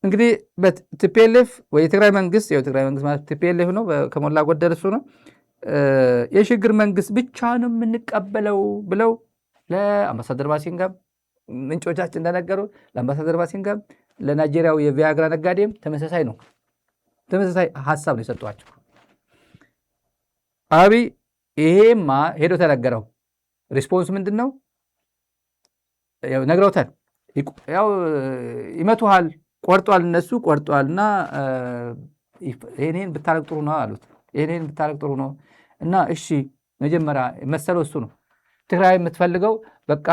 እንግዲህ በቲፒኤልኤፍ ወይ የትግራይ መንግስት ማለት ቲፒኤልኤፍ ነው ከሞላ ጎደል እሱ ነው። የሽግግር መንግስት ብቻ ነው የምንቀበለው ብለው ለአምባሳደር ማሲንጋም ምንጮቻችን እንደነገሩ ለአምባሳደር ማሲንጋም ለናይጄሪያው የቪያግራ ነጋዴም ተመሳሳይ ሀሳብ ነው የሰጧቸው። አብይ ይሄማ ሄዶ ተነገረው። ሪስፖንስ ምንድን ነው? ነግረውታል። ያው ይመቱሃል፣ ቆርጧል፣ እነሱ ቆርጧልና ይሄን ብታረግ ጥሩ ነው አሉት። ይሄን ብታረግ ጥሩ ነው እና እሺ መጀመሪያ መሰለው እሱ ነው ትግራይ የምትፈልገው በቃ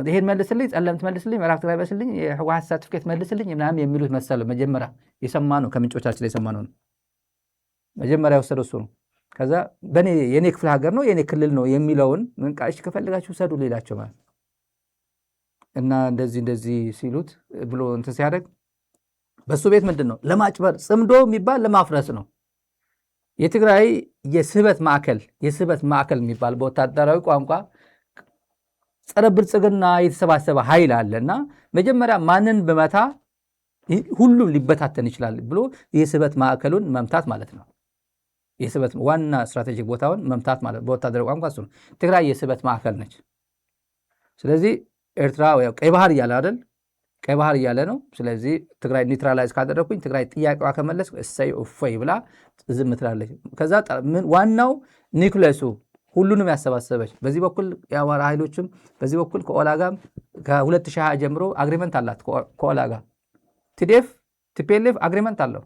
ይሄን መልስልኝ፣ ጸለምት መልስልኝ፣ ምዕራብ ትግራይ መልስልኝ፣ የህወሓት ሰርቲፊኬት መልስልኝ ምናምን የሚሉት መሰለው። መጀመሪያ የሰማነው ከምንጮቻችን የሰማነው ነው። መጀመሪያ የወሰደው እሱ ነው። ከዛ የኔ ክፍለ ሀገር ነው የኔ ክልል ነው የሚለውን እሺ ከፈልጋችሁ ሰዱ ሌላቸው ማለት እና እንደዚህ ሲሉት ብሎ እንትን ሲያደርግ በሱ ቤት ምንድን ነው ለማጭበር ጽምዶ የሚባል ለማፍረስ ነው። የትግራይ የስህበት ማዕከል የሚባል በወታደራዊ ቋንቋ ጸረ ብልጽግና የተሰባሰበ ኃይል አለ እና መጀመሪያ ማንን በመታ ሁሉም ሊበታተን ይችላል ብሎ የስህበት ማዕከሉን መምታት ማለት ነው። የስህበት ዋና ስትራቴጂክ ቦታውን መምታት ማለት በወታደራዊ ቋንቋ እሱ ነው። ትግራይ የስህበት ማዕከል ነች። ስለዚህ ኤርትራ ቀይ ባህር እያለ አይደል? ቀይ ባህር እያለ ነው። ስለዚህ ትግራይ ኒውትራላይዝ ካደረግኩኝ ትግራይ ጥያቄዋ ከመለስ እሰይ እፎይ ብላ ዝም ትላለች። ከዛ ዋናው ኒውክለሱ ሁሉንም ያሰባሰበች በዚህ በኩል የአማራ ኃይሎችም በዚህ በኩል ከኦላ ጋር ከ2020 ጀምሮ አግሪመንት አላት። ከኦላ ጋር ቲፒኤልኤፍ አግሪመንት አለው።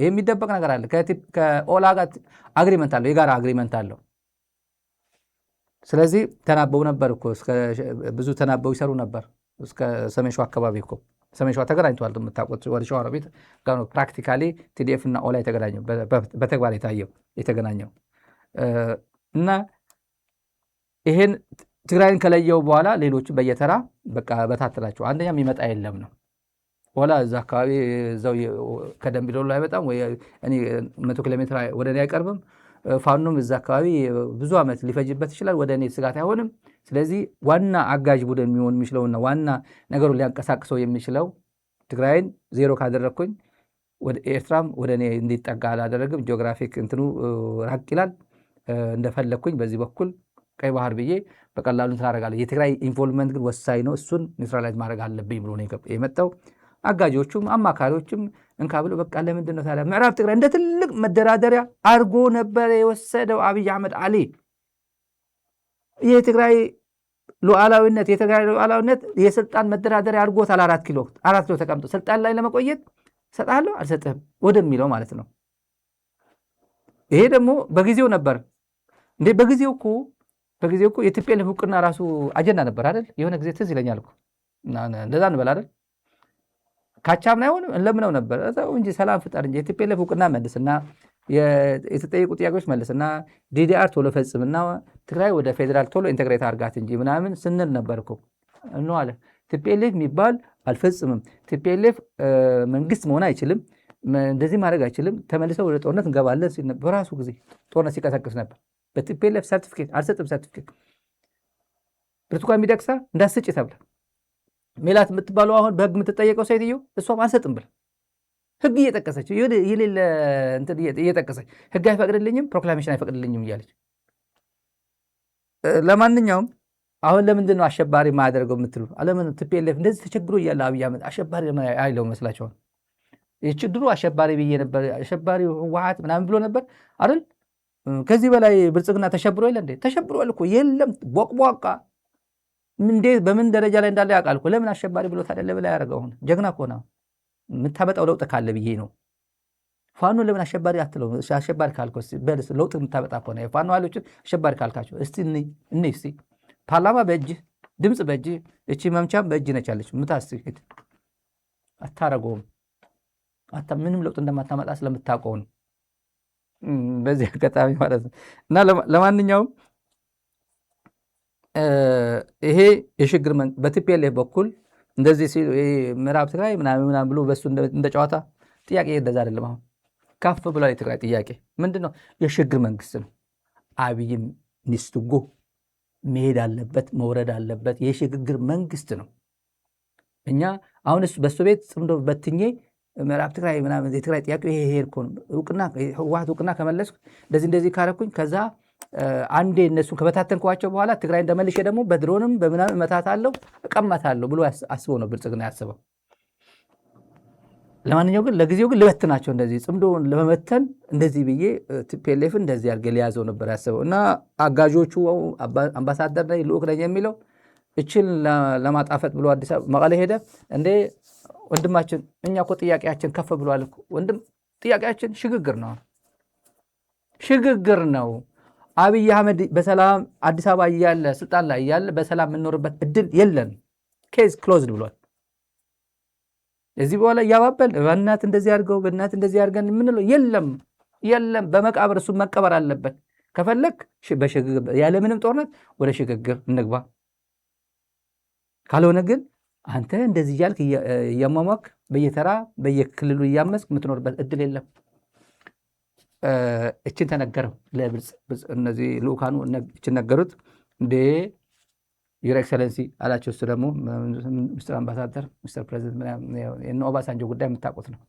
የሚደበቅ ነገር አለ። ከኦላ ጋር አግሪመንት አለው፣ የጋራ አግሪመንት አለው። ስለዚህ ተናበው ነበር እኮ ብዙ ተናበው ይሰሩ ነበር። እስከ ሰሜን ሸዋ አካባቢ እኮ ሰሜን ሸዋ ተገናኝተዋል። የምታውቁት ወደ ሸዋሮቢት ጋር ነው ፕራክቲካሊ ቲዲኤፍ እና ኦላ የተገናኘው በተግባር የተገናኘው እና ይሄን ትግራይን ከለየው በኋላ ሌሎቹ በየተራ በቃ በታተላቸው። አንደኛ የሚመጣ የለም ነው ኦላ እዛ አካባቢ እዛው ከደምቢዶሎ አይመጣም ወይ 100 ኪሎ ሜትር ወደ እኔ አይቀርብም። ፋኖም እዛ አካባቢ ብዙ ዓመት ሊፈጅበት ይችላል። ወደ እኔ ስጋት አይሆንም። ስለዚህ ዋና አጋዥ ቡድን የሚሆን የሚችለውና ዋና ነገሩን ሊያንቀሳቅሰው የሚችለው ትግራይን ዜሮ ካደረግኩኝ ወደ ኤርትራም ወደ እኔ እንዲጠጋ አላደረግም። ጂኦግራፊክ እንትኑ ራቅ ይላል። እንደፈለግኩኝ በዚህ በኩል ቀይ ባህር ብዬ በቀላሉ ትላረጋለ። የትግራይ ኢንቮልቭመንት ግን ወሳኝ ነው። እሱን ኒውትራላይዝ ማድረግ አለብኝ ብሎ ነው የመጣው። አጋጆቹም አማካሪዎችም እንካ ብሎ በቃ ለምንድን ነው ታዲያ ምዕራብ ትግራይ እንደ ትልቅ መደራደሪያ አርጎ ነበር የወሰደው አብይ አህመድ አሊ። የትግራይ ሉዓላዊነት የስልጣን መደራደሪያ አድርጎታል። 4 ኪሎ ተቀምጦ ስልጣን ላይ ለመቆየት ሰጣለሁ አልሰጥህም ወደሚለው ማለት ነው። ይሄ ደግሞ በጊዜው ነበር እንዴ? በጊዜው እኮ የቲፒኤልኤፍ እውቅና ራሱ አጀንዳ ነበር አይደል? የሆነ ጊዜ ትዝ ይለኛል እኮ እንደዛ እንበል አይደል? ካቻምና ይሆን ለምነው ነበር እንጂ ሰላም ፍጠር እንጂ የቲፒኤልኤፍ እውቅና መልስና የተጠየቁ ጥያቄዎች መልስና ዲዲአር ቶሎ ፈጽምና ትግራይ ወደ ፌዴራል ቶሎ ኢንተግሬት አርጋት እንጂ ምናምን ስንል ነበር እኮ ነው አለ። ቲፒኤልኤፍ የሚባል አልፈጽምም፣ ቲፒኤልኤፍ መንግስት መሆን አይችልም፣ እንደዚህ ማድረግ አይችልም፣ ተመልሰው ወደ ጦርነት እንገባለን ሲል ነበር። በራሱ ጊዜ ጦርነት ሲቀሰቅስ ነበር። በቲፒኤልኤፍ ሰርቲፊኬት አልሰጥም፣ ሰርቲፊኬት ብርቱካን ሚደቅሳ እንዳስጭ ተብለ ሜላት የምትባለው አሁን በህግ የምትጠየቀው ሴትዮ እሷም አልሰጥም ብለ ህግ እየጠቀሰች የሌለ እንትን እየጠቀሰች ህግ አይፈቅድልኝም፣ ፕሮክላሜሽን አይፈቅድልኝም እያለች። ለማንኛውም አሁን ለምንድን ነው አሸባሪ ማያደርገው የምትሉ? አለምን ቲፒኤልኤፍ እንደዚህ ተቸግሮ እያለ አብይ አህመድ አሸባሪ አይለው መስላችኋል? የችግሩ አሸባሪ ብዬ ነበር፣ አሸባሪ ህወሓት ምናምን ብሎ ነበር አይደል? ከዚህ በላይ ብልጽግና ተሸብሮ የለ እንዴ? ተሸብሯል እኮ የለም። ቦቅቧቃ እንዴት በምን ደረጃ ላይ እንዳለ ያውቃል እኮ። ለምን አሸባሪ ብሎ ታደለ ብላ ያደረገው? አሁን ጀግና እኮ ነው። የምታመጣው ለውጥ ካለ ብዬ ነው። ፋኖ ለምን አሸባሪ አትለው? አሸባሪ ካልከው በልስ ለውጥ የምታመጣ ከሆነ የፋኖ ኃይሎችን አሸባሪ ካልካቸው እስቲ እስቲ ፓርላማ በእጅ ድምፅ በእጅ እቺ መምቻም በእጅ ነች ያለች ምታስክት አታረገውም። ምንም ለውጥ እንደማታመጣ ስለምታውቀው ነው። በዚህ አጋጣሚ ማለት ነው። እና ለማንኛውም ይሄ የሽግግር በቲፒኤልኤፍ በኩል እንደዚህ ሲል ምዕራብ ትግራይ ምናምን ብሎ በሱ እንደ ጨዋታ ጥያቄ እንደዛ አይደለም። አሁን ካፍ ብሏል። የትግራይ ጥያቄ ምንድነው? የሽግግር መንግስት ነው። አብይም ኒስትጎ መሄድ አለበት፣ መውረድ አለበት። የሽግግር መንግስት ነው። እኛ አሁንስ በሱ ቤት ጽምዶ በትኜ ምዕራብ ትግራይ ምናምን የትግራይ ጥያቄ ይሄ እኮ እውቅና ህወሓት እውቅና ከመለስኩ እንደዚህ ካረኩኝ ከዛ አንዴ እነሱን ከበታተንኳቸው በኋላ ትግራይ እንደመልሼ ደግሞ በድሮንም በምናምን እመታታለሁ እቀማታለሁ ብሎ አስበው ነው ብልጽግና ያስበው። ለማንኛውም ግን ለጊዜው ግን ልበትናቸው እንደዚህ ጽምዶ ለመመተን እንደዚህ ብዬ ቲፒኤልኤፍ እንደዚህ አድርጌ ሊያዘው ነበር ያስበው እና አጋዦቹ አምባሳደር ላይ ልዑክ ነኝ የሚለው እችን ለማጣፈጥ ብሎ አዲስ አበባ መቀሌ ሄደ። እንዴ ወንድማችን እኛ እኮ ጥያቄያችን ከፍ ብሏል እኮ ወንድም፣ ጥያቄያችን ሽግግር ነው። አብይ አህመድ በሰላም አዲስ አበባ እያለ ስልጣን ላይ እያለ በሰላም የምንኖርበት እድል የለን፣ ኬዝ ክሎዝድ ብሏል። እዚህ በኋላ እያባበል በእናት እንደዚህ አድርገው በእናት እንደዚህ አድርገን የምንለው የለም። በመቃብር እሱ መቀበር አለበት። ከፈለክ ያለምንም ጦርነት ወደ ሽግግር እንግባ፣ ካልሆነ ግን አንተ እንደዚህ እያልክ እያሟሟክ በየተራ በየክልሉ እያመስክ የምትኖርበት እድል የለም። እችን ተነገረው ለብልጽ እነዚህ ልኡካኑ እችን ነገሩት። እንዴ ዩር ኤክሰለንሲ አላቸው። እሱ ደግሞ ሚስተር አምባሳደር ሚስተር ፕሬዚደንት የእነ ኦባሳንጆ ጉዳይ የምታውቁት ነው።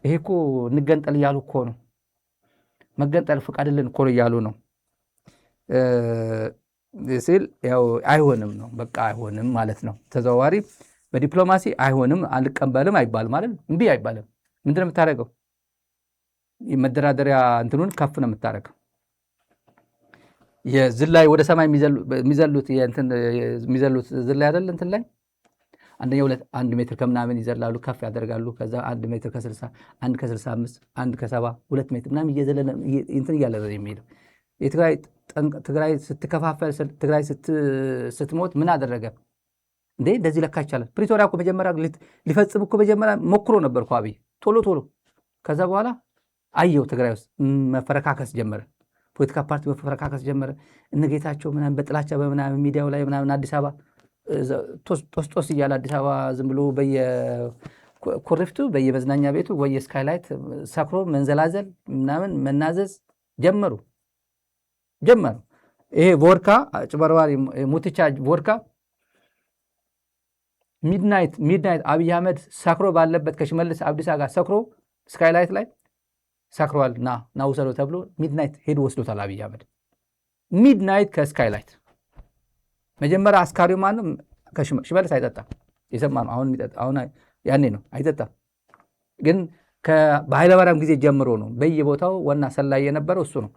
ይሄ እኮ እንገንጠል እያሉ እኮ ነው፣ መገንጠል ፍቃድልን እኮ እያሉ ነው ሲል ያው አይሆንም ነው በቃ አይሆንም ማለት ነው። ተዘዋዋሪ በዲፕሎማሲ አይሆንም አልቀበልም አይባልም ማለት እምቢ አይባልም። ምንድነው የምታደርገው? መደራደሪያ እንትኑን ከፍ ነው የምታደርገው። የዝላይ ወደ ሰማይ የሚዘሉት ዝላይ አይደል? እንትን ላይ አንደኛው 1 ሜትር ከምናምን ይዘላሉ፣ ከፍ ያደርጋሉ። ከዛ 1 ሜትር ከ60 1 ከ65 1 ከ70 2 ሜትር ምናምን እየዘለለ እንትን እያለ ነው የሚሄደው። ትግራይ ስትከፋፈል ትግራይ ስትሞት ምን አደረገ እንዴ? እንደዚህ ለካ ይቻላል። ፕሪቶሪያ እኮ መጀመሪያ ሊፈጽም እኮ መጀመሪያ ሞክሮ ነበር እኮ አብይ ቶሎ። ከዛ በኋላ አየው ትግራይ ውስጥ መፈረካከስ ጀመረ፣ ፖለቲካ ፓርቲ መፈረካከስ ጀመረ። እነጌታቸው ምናምን በጥላቻ በምናምን ሚዲያው ላይ ምናምን አዲስ አበባ ጦስ እያለ አዲስ አበባ ዝም ብሎ በየኮረፍቱ በየመዝናኛ ቤቱ በየስካይላይት ሰክሮ መንዘላዘል ምናምን መናዘዝ ጀመሩ። ይሄ ቮድካ ጭበርባሪ ሙትቻ ቮድካ ሚድናይት አብይ አህመድ ሰክሮ ባለበት ከሽመልስ አብዲሳ ጋር ሰክሮ ስካይላይት ላይ ሰክሯል ና ውሰዶ ተብሎ ሚድናይት ሄዶ ወስዶታል አብይ አህመድ። ሚድናይት ከስካይላይት መጀመሪያ አስካሪው ማነው? ሽመልስ አይጠጣም፣ የሰማ ነው። አሁን ያኔ ነው አይጠጣም። ግን በኃይለማርያም ጊዜ ጀምሮ ነው በየቦታው ዋና ሰላይ የነበረው እሱ ነው።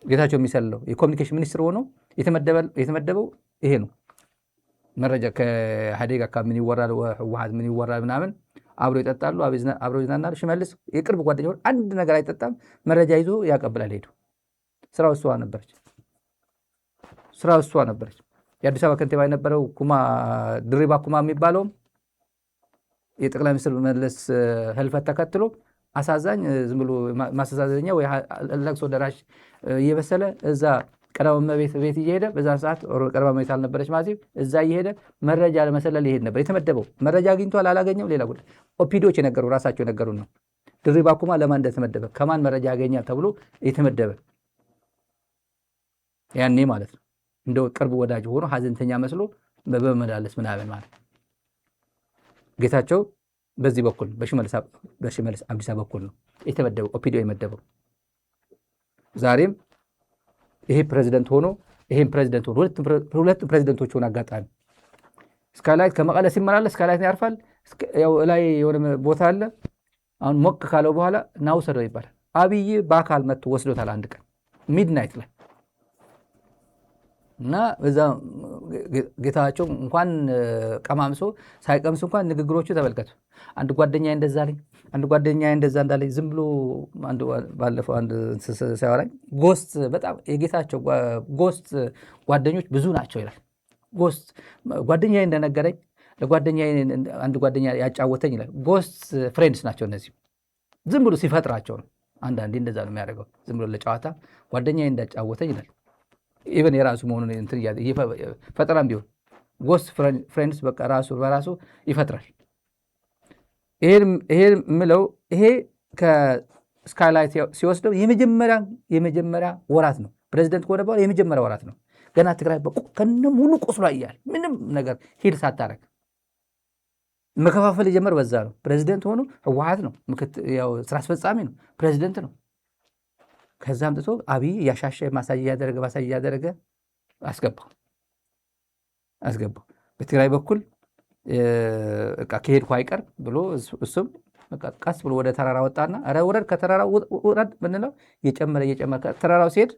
ጌታቸው የሚሰልለው የኮሚኒኬሽን ሚኒስትር ሆኖ የተመደበው ይሄ ነው። መረጃ ከኢህአዴግ አካባቢ ምን ይወራል፣ ህወሓት ምን ይወራል ምናምን አብሮ ይጠጣሉ፣ አብሮ ይዝናናሉ። ሽመልስ የቅርብ ጓደኛ አንድ ነገር አይጠጣም፣ መረጃ ይዞ ያቀብላል። ሄዱ ስራው እሷ ነበረች። የአዲስ አበባ ከንቲባ የነበረው ድሪባ ኩማ የሚባለውም የጠቅላይ ሚኒስትር መለስ ህልፈት ተከትሎ አሳዛኝ ዝም ብሎ ማስተዛዘኛ ወይ ለቅሶ ደራሽ እየበሰለ እዛ ቀዳማዊ እመቤት ቤት እየሄደ በዛ ሰዓት ቀዳማዊ እመቤት አልነበረች ማለት እዛ እየሄደ መረጃ ለመሰለል ይሄድ ነበር የተመደበው። መረጃ አግኝቷል አላገኘው ሌላ ጉዳይ። ኦፒዲዎች የነገሩ ራሳቸው የነገሩ ነው። ድሪባ ኩማ ለማን እንደተመደበ ከማን መረጃ ያገኛል ተብሎ የተመደበ ያኔ ማለት ነው። እንደው ቅርብ ወዳጅ ሆኖ ሀዘንተኛ መስሎ በመመላለስ ምናምን ማለት ጌታቸው በዚህ በኩል በሽመልስ አብዲሳ በኩል ነው የተመደበው፣ ኦፒዲዮ የመደበው። ዛሬም ይሄ ፕሬዝደንት ሆኖ ይሄን ፕሬዝደንት ሆኖ ሁለት ፕሬዝደንቶች ሆነ አጋጣሚ ስካይላይት ከመቀለ ሲመላለስ ስካይላይት ያርፋል። ያው ላይ የሆነ ቦታ አለ። አሁን ሞቅ ካለው በኋላ ናውሰደው ይባላል። አብይ በአካል መጥቶ ወስዶታል አንድ ቀን ሚድናይት ላይ እና በዛ ጌታቸው እንኳን ቀማምሶ ሳይቀምስ እንኳን ንግግሮቹ ተመልከቱ። አንድ ጓደኛዬ እንደዛ አለኝ፣ አንድ ጓደኛዬ እንደዛ እንዳለኝ ዝም ብሎ ባለፈው አንድ ሲያወራኝ ጎስት በጣም የጌታቸው ጎስት ጓደኞች ብዙ ናቸው ይላል። ጎስት ጓደኛዬ እንደነገረኝ ለጓደኛዬ አንድ ጓደኛ ያጫወተኝ ይላል። ጎስት ፍሬንድስ ናቸው እነዚህ። ዝም ብሎ ሲፈጥራቸው ነው። አንዳንዴ እንደዛ ነው የሚያደርገው፣ ዝም ብሎ ለጨዋታ ጓደኛዬ እንዳጫወተኝ ይላል። ኢቨን የራሱ መሆኑን እንትን ፈጠራም ቢሆን ጎስት ፍሬንድስ በቃ ራሱ በራሱ ይፈጥራል። ይሄ ምለው ይሄ ከስካይላይት ሲወስደው የመጀመሪያ ወራት ነው። ፕሬዚደንት ከሆነ በኋላ የመጀመሪያ ወራት ነው። ገና ትግራይ ከነ ሙሉ ቁስሏ እያለ ምንም ነገር ሂድ ሳታረግ መከፋፈል የጀመር በዛ ነው። ፕሬዚደንት ሆኖ ህወሓት ነው፣ ያው ስራ አስፈጻሚ ነው፣ ፕሬዚደንት ነው። ከዛም ጥቶ አብይ ያሻሸ ማሳያ ያደረገ አስገባው። በትግራይ በኩል ከሄድኩ አይቀር ብሎ እሱም ቀስ ብሎ ወደ ተራራ ወጣና ኧረ ውረድ፣ ከተራራው ውረድ ምንለው እየጨመረ ከተራራው ሲሄድ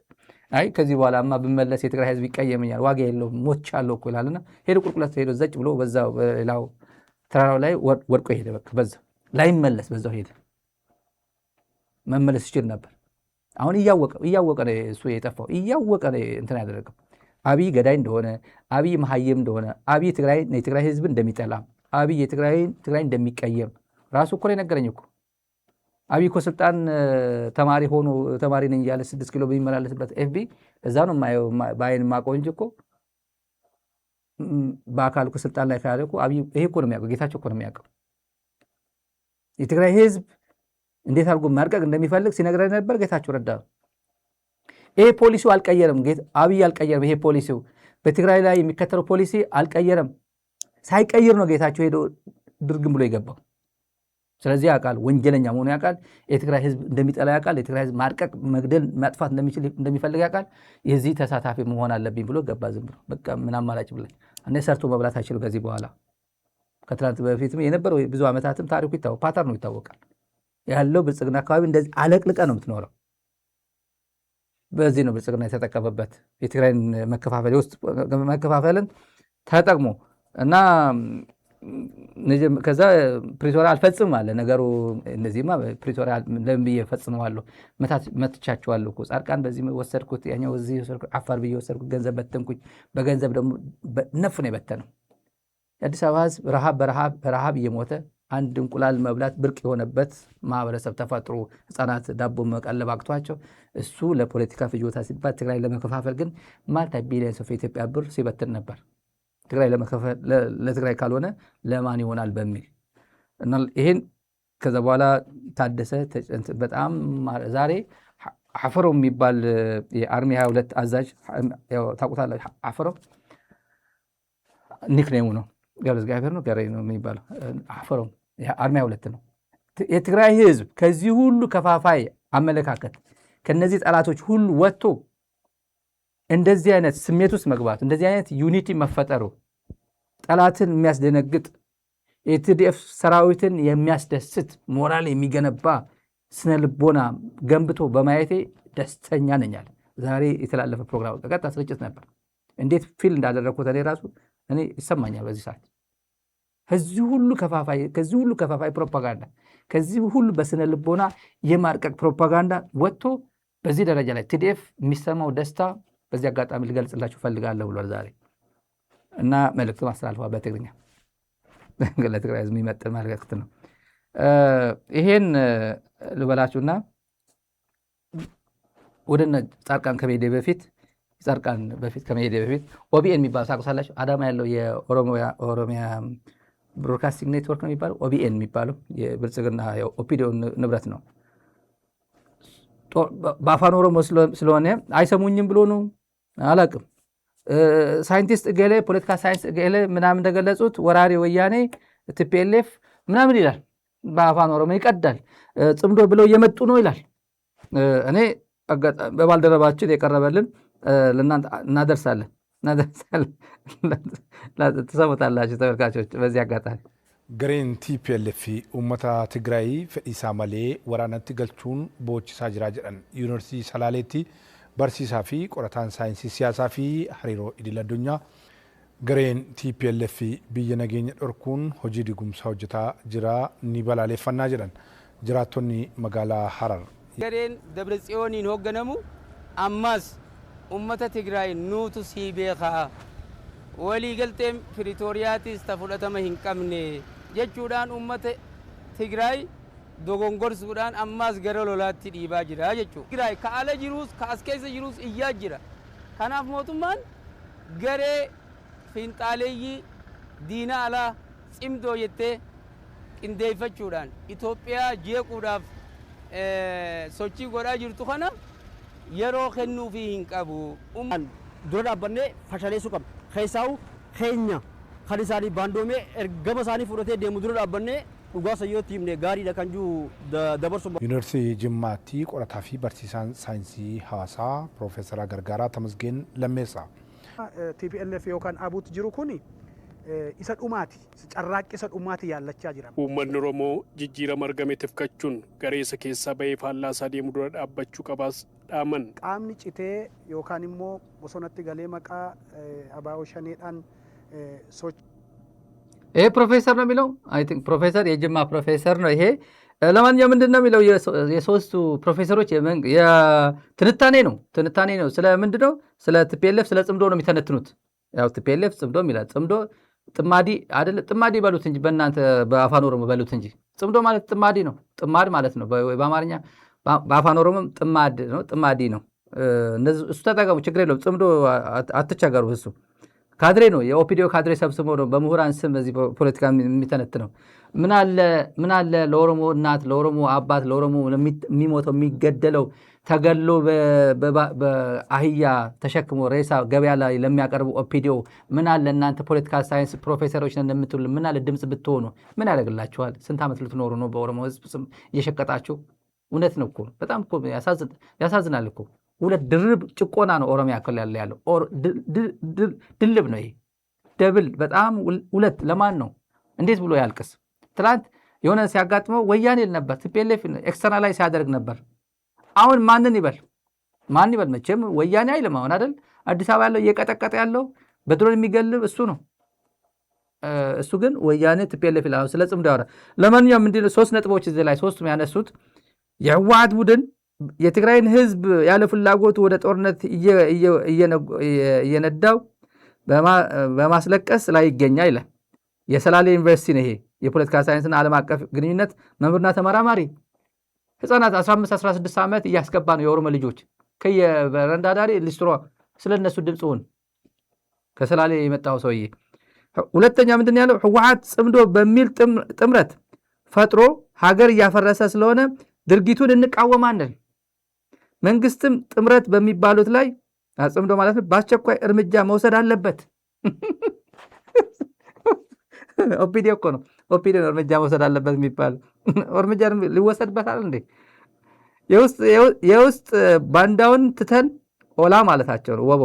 አይ ከዚህ በኋላማ ብመለስ የትግራይ ህዝብ ይቀየመኛል፣ ዋጋ የለውም፣ ሞቻለሁ እኮ ይላልና ሄዶ ቁልቁለት ሄዶ ዘጭ ብሎ በዛው በሌላው ተራራው ላይ ወድቆ ሄደ። በቃ በዛው ላይመለስ በዛው ሄደ። መመለስ ይችል ነበር። አሁን እያወቀ ነው እሱ የጠፋው፣ እያወቀ ነው እንትን ያደረገው። አብይ ገዳይ እንደሆነ፣ አብይ መሀይም እንደሆነ፣ አብይ የትግራይ ህዝብ እንደሚጠላ፣ አብይ የትግራይ እንደሚቀየም ራሱ እኮ ነው የነገረኝ እኮ። አብይ እኮ ስልጣን ተማሪ ነኝ እያለ 6 ኪሎ በሚመላለስበት ኤፍቢ እዛ ነው በአይን ማቆ እንጂ እኮ በአካል እኮ ስልጣን ላይ ካለ እኮ አብይ ይሄ እኮ ነው የሚያውቀው፣ ጌታቸው እኮ ነው የሚያውቀው። የትግራይ ህዝብ እንዴት አድርጎ ማርቀቅ እንደሚፈልግ ሲነግረን ነበር ጌታቸው ረዳ። ይሄ ፖሊሲው አልቀየረም፣ አብይ አልቀየረም። ይሄ ፖሊሲው በትግራይ ላይ የሚከተለው ፖሊሲ አልቀየረም። ሳይቀይር ነው ጌታቸው ሄዶ ድርግም ብሎ የገባው። ስለዚህ ያውቃል፣ ወንጀለኛ መሆኑ ያውቃል፣ የትግራይ ህዝብ እንደሚጠላ ያውቃል፣ የትግራይ ህዝብ ማርቀቅ፣ መግደል፣ ማጥፋት እንደሚፈልግ ያውቃል። የዚህ ተሳታፊ መሆን አለብኝ ብሎ ገባ። ዝም ብሎ በቃ ምን አማራጭ ብለህ እኔ ሰርቶ መብላት አይችልም ከዚህ በኋላ። ከትናንት በፊትም የነበረው ብዙ ዓመታትም ታሪኩ ፓተርኑ ይታወቃል። ያለው ብልጽግና አካባቢ እንደዚህ አለቅልቀ ነው የምትኖረው። በዚህ ነው ብልጽግና የተጠቀመበት የትግራይን መከፋፈልን ተጠቅሞ እና ከዛ ፕሪቶሪያ አልፈጽም አለ ነገሩ። እነዚህማ ፕሪቶሪያ ለምን ብዬ ፈጽመዋለሁ? መትቻቸዋለሁ እኮ ጻድቃን በዚህ ወሰድኩት፣ ያኛው እዚህ ወሰድኩት፣ አፋር ብዬ ወሰድኩት፣ ገንዘብ በተንኩኝ። በገንዘብ ደግሞ ነፍ ነው የበተነው። የአዲስ አበባ ህዝብ በረሃብ እየሞተ አንድ እንቁላል መብላት ብርቅ የሆነበት ማህበረሰብ ተፈጥሮ ህፃናት ዳቦ መቀለብ አቅቷቸው እሱ ለፖለቲካ ፍጆታ ሲባል ትግራይ ለመከፋፈል ግን ማልታ ቢሊየንስ ኦፍ ኢትዮጵያ ብር ሲበትን ነበር። ትግራይ ለትግራይ ካልሆነ ለማን ይሆናል በሚል እና ይሄን ከዛ በኋላ ታደሰ በጣም ዛሬ አፈረው የሚባል የአርሚ 22 አዛዥ ታውቁታላችሁ። አፈረው ኒክኔሙ ነው፣ ገብረ እግዚአብሔር ነው፣ ገሬ ነው የሚባለው። አፈረው አርሚ 22 ነው። የትግራይ ህዝብ ከዚህ ሁሉ ከፋፋይ አመለካከት ከነዚህ ጠላቶች ሁሉ ወጥቶ እንደዚህ አይነት ስሜት ውስጥ መግባቱ፣ እንደዚህ አይነት ዩኒቲ መፈጠሩ፣ ጠላትን የሚያስደነግጥ የቲዲኤፍ ሰራዊትን የሚያስደስት ሞራል የሚገነባ ስነ ልቦና ገንብቶ በማየቴ ደስተኛ ነኛል። ዛሬ የተላለፈ ፕሮግራም ቀጥታ ስርጭት ነበር። እንዴት ፊል እንዳደረግኩት እኔ ራሱ ይሰማኛል በዚህ ሰዓት። ከዚህ ሁሉ ከፋፋይ ፕሮፓጋንዳ፣ ከዚህ ሁሉ በስነ ልቦና የማርቀቅ ፕሮፓጋንዳ ወጥቶ በዚህ ደረጃ ላይ ቲዲኤፍ የሚሰማው ደስታ በዚህ አጋጣሚ ልገልጽላችሁ ፈልጋለሁ ብሏል ዛሬ እና መልእክቱ ማስተላልፏል በትግርኛ ለትግራይ ህዝብ የሚመጥን መልእክት ነው። ይሄን ልበላችሁና ወደነ ጻድቃን ከመሄዴ በፊት ኦቢኤን የሚባለው ታውቁታላችሁ። አዳማ ያለው የኦሮሚያ ብሮድካስቲንግ ኔትወርክ ነው የሚባለው። ኦቢኤን የሚባለው የብልጽግና ኦፒዲዮ ንብረት ነው። በአፋን ኦሮሞ ስለሆነ አይሰሙኝም ብሎ ነው አላቅም። ሳይንቲስት እገሌ ፖለቲካ ሳይንስ እገሌ ምናምን እንደገለጹት ወራሪ ወያኔ ቲፒኤልኤፍ ምናምን ይላል። በአፋን ኦሮሞ ይቀዳል። ጽምዶ ብለው እየመጡ ነው ይላል። እኔ በባልደረባችን የቀረበልን ለእናንተ እናደርሳለን። ትሰሙታላችሁ ተመልካቾች። በዚህ አጋጣሚ gareen TPLF uummata Tigraay fedhiisaa malee waraanatti galchuun boocisaa jira jedhan yuunivarsiitii Salaaleetti barsiisaa fi qorataan saayinsii siyaasaa fi hariiroo idil addunyaa. Gareen TPLF biyya nageenya dhorkuun hojii digumsaa hojjetaa jira ni balaaleffannaa jedhan jiraattonni magaalaa Harar. Gareen Dabratsiyooniin hoogganamu ammas uummata Tigraay nuutu sii beekaa waliigalteen Piriitooriyaatis fudhatama hin qabne jechuudhaan uummata Tigraay dogongorsuudhaan ammas gara lolaatti dhiibaa jira jechuudha. Tigraay ka ala jiruus ka as keessa jiruus iyyaa jira. Kanaaf mootummaan garee fiinxaaleeyyii diina alaa cimdoo jettee qindeeffachuudhaan Itoophiyaa jeequudhaaf sochii godhaa jirtu kana yeroo kennuufii hin qabu. dura dhaabbanne fashaleessuu qabna. Keessaa'u keenya kan isaanii baandoomee ergama isaanii fudhatee deemu dura dhaabbanne dhugaa sayyootti himne gaariidha kan jiru dabarsu. Yuunivarsiitii Jimmaatti qorataa fi barsiisaan saayinsii hawaasaa Piroofeesar Gargaaraa Tamasgeen Lammeessaa. TPLF yookaan abuutti jiru kuni isa dhumaati carraaqqi isa dhumaati yaallachaa jira. Uummanni Oromoo jijjiirama argame tifkachuun gareessa keessaa bahee faallaa isaa deemu dura dhaabbachuu qabaas dhaaman. Qaamni citee yookaan immoo bosonatti galee maqaa abaa'oo shaneedhaan sochi. ፕሮፌሰር ነው የሚለው አይ ቲንክ ፕሮፌሰር የጅማ ፕሮፌሰር ነው ይሄ። ለማንኛውም ምንድን ነው የሚለው የሶስቱ ፕሮፌሰሮች ትንታኔ ነው። ስለ ምንድን ነው? ስለ ቲፒኤልኤፍ ስለ ጽምዶ ነው የሚተነትኑት። ያው ቲፒኤልኤፍ ጽምዶ ይላል። ጽምዶ ጥማዲ አይደለ? ጥማዲ በሉት እንጂ በእናንተ በአፋን ኦሮሞ በሉት እንጂ ጽምዶ ማለት ጥማዲ ነው። ጥማድ ማለት ነው በአማርኛ። በአፋን ኦሮሞም ጥማድ ነው፣ ጥማዲ ነው። እሱ ተጠቀሙ፣ ችግር የለውም። ጽምዶ አትቸገሩ። እሱ ካድሬ ነው፣ የኦፒዲዮ ካድሬ ሰብስቦ ነው በምሁራን ስም በዚህ ፖለቲካ የሚተነትነው። ምን አለ ለኦሮሞ እናት፣ ለኦሮሞ አባት፣ ለኦሮሞ የሚሞተው የሚገደለው ተገሎ በአህያ ተሸክሞ ሬሳ ገበያ ላይ ለሚያቀርቡ ኦፒዲዮ ምን አለ እናንተ ፖለቲካ ሳይንስ ፕሮፌሰሮች ነን የምትሉ ምን አለ ድምፅ ብትሆኑ ምን ያደርግላችኋል? ስንት ዓመት ልትኖሩ ነው በኦሮሞ ህዝብ ስም እየሸቀጣችሁ? እውነት ነው እኮ በጣም እኮ ያሳዝናል እኮ። ሁለት ድርብ ጭቆና ነው ኦሮሚያ ክልል ያለው። ድልብ ነው ይሄ፣ ደብል በጣም ሁለት። ለማን ነው? እንዴት ብሎ ያልቅስ? ትላንት የሆነ ሲያጋጥመው ወያኔ ነበር፣ ቲፒኤልኤፍ ኤክስተርናላይዝ ሲያደርግ ነበር። አሁን ማን ይበል? መቼም ወያኔ አይልም። አሁን አይደል አዲስ አበባ ያለው እየቀጠቀጠ ያለው በድሮን የሚገልብ እሱ ነው። እሱ ግን ወያኔ ቲፒኤልኤፍ ይላል። ስለ ጽምዶ ያወራ። ለማንኛውም ምንድነው ሶስት ነጥቦች እዚህ ላይ ሶስቱም ያነሱት የህወሓት ቡድን የትግራይን ህዝብ ያለ ፍላጎቱ ወደ ጦርነት እየነዳው በማስለቀስ ላይ ይገኛል ይላል። የሰላሌ ዩኒቨርሲቲ ነው ይሄ የፖለቲካ ሳይንስና ዓለም አቀፍ ግንኙነት መምህርና ተመራማሪ። ህፃናት 15-16 ዓመት እያስገባ ነው የኦሮሞ ልጆች ከየበረንዳዳሪ ሊስትሮ። ስለነሱ ድምፅ ሁን ከሰላሌ የመጣው ሰውዬ። ሁለተኛ ምንድን ያለው ህወሓት ጽምዶ በሚል ጥምረት ፈጥሮ ሀገር እያፈረሰ ስለሆነ ድርጊቱን እንቃወማለን። መንግስትም ጥምረት በሚባሉት ላይ ጽምዶ ማለት ነው በአስቸኳይ እርምጃ መውሰድ አለበት። ኦፒዲዮ እኮ ነው ኦፒዲዮ እርምጃ መውሰድ አለበት የሚባል እርምጃ ሊወሰድበታል እንዴ? የውስጥ ባንዳውን ትተን ኦላ ማለታቸው ነው። ወቦ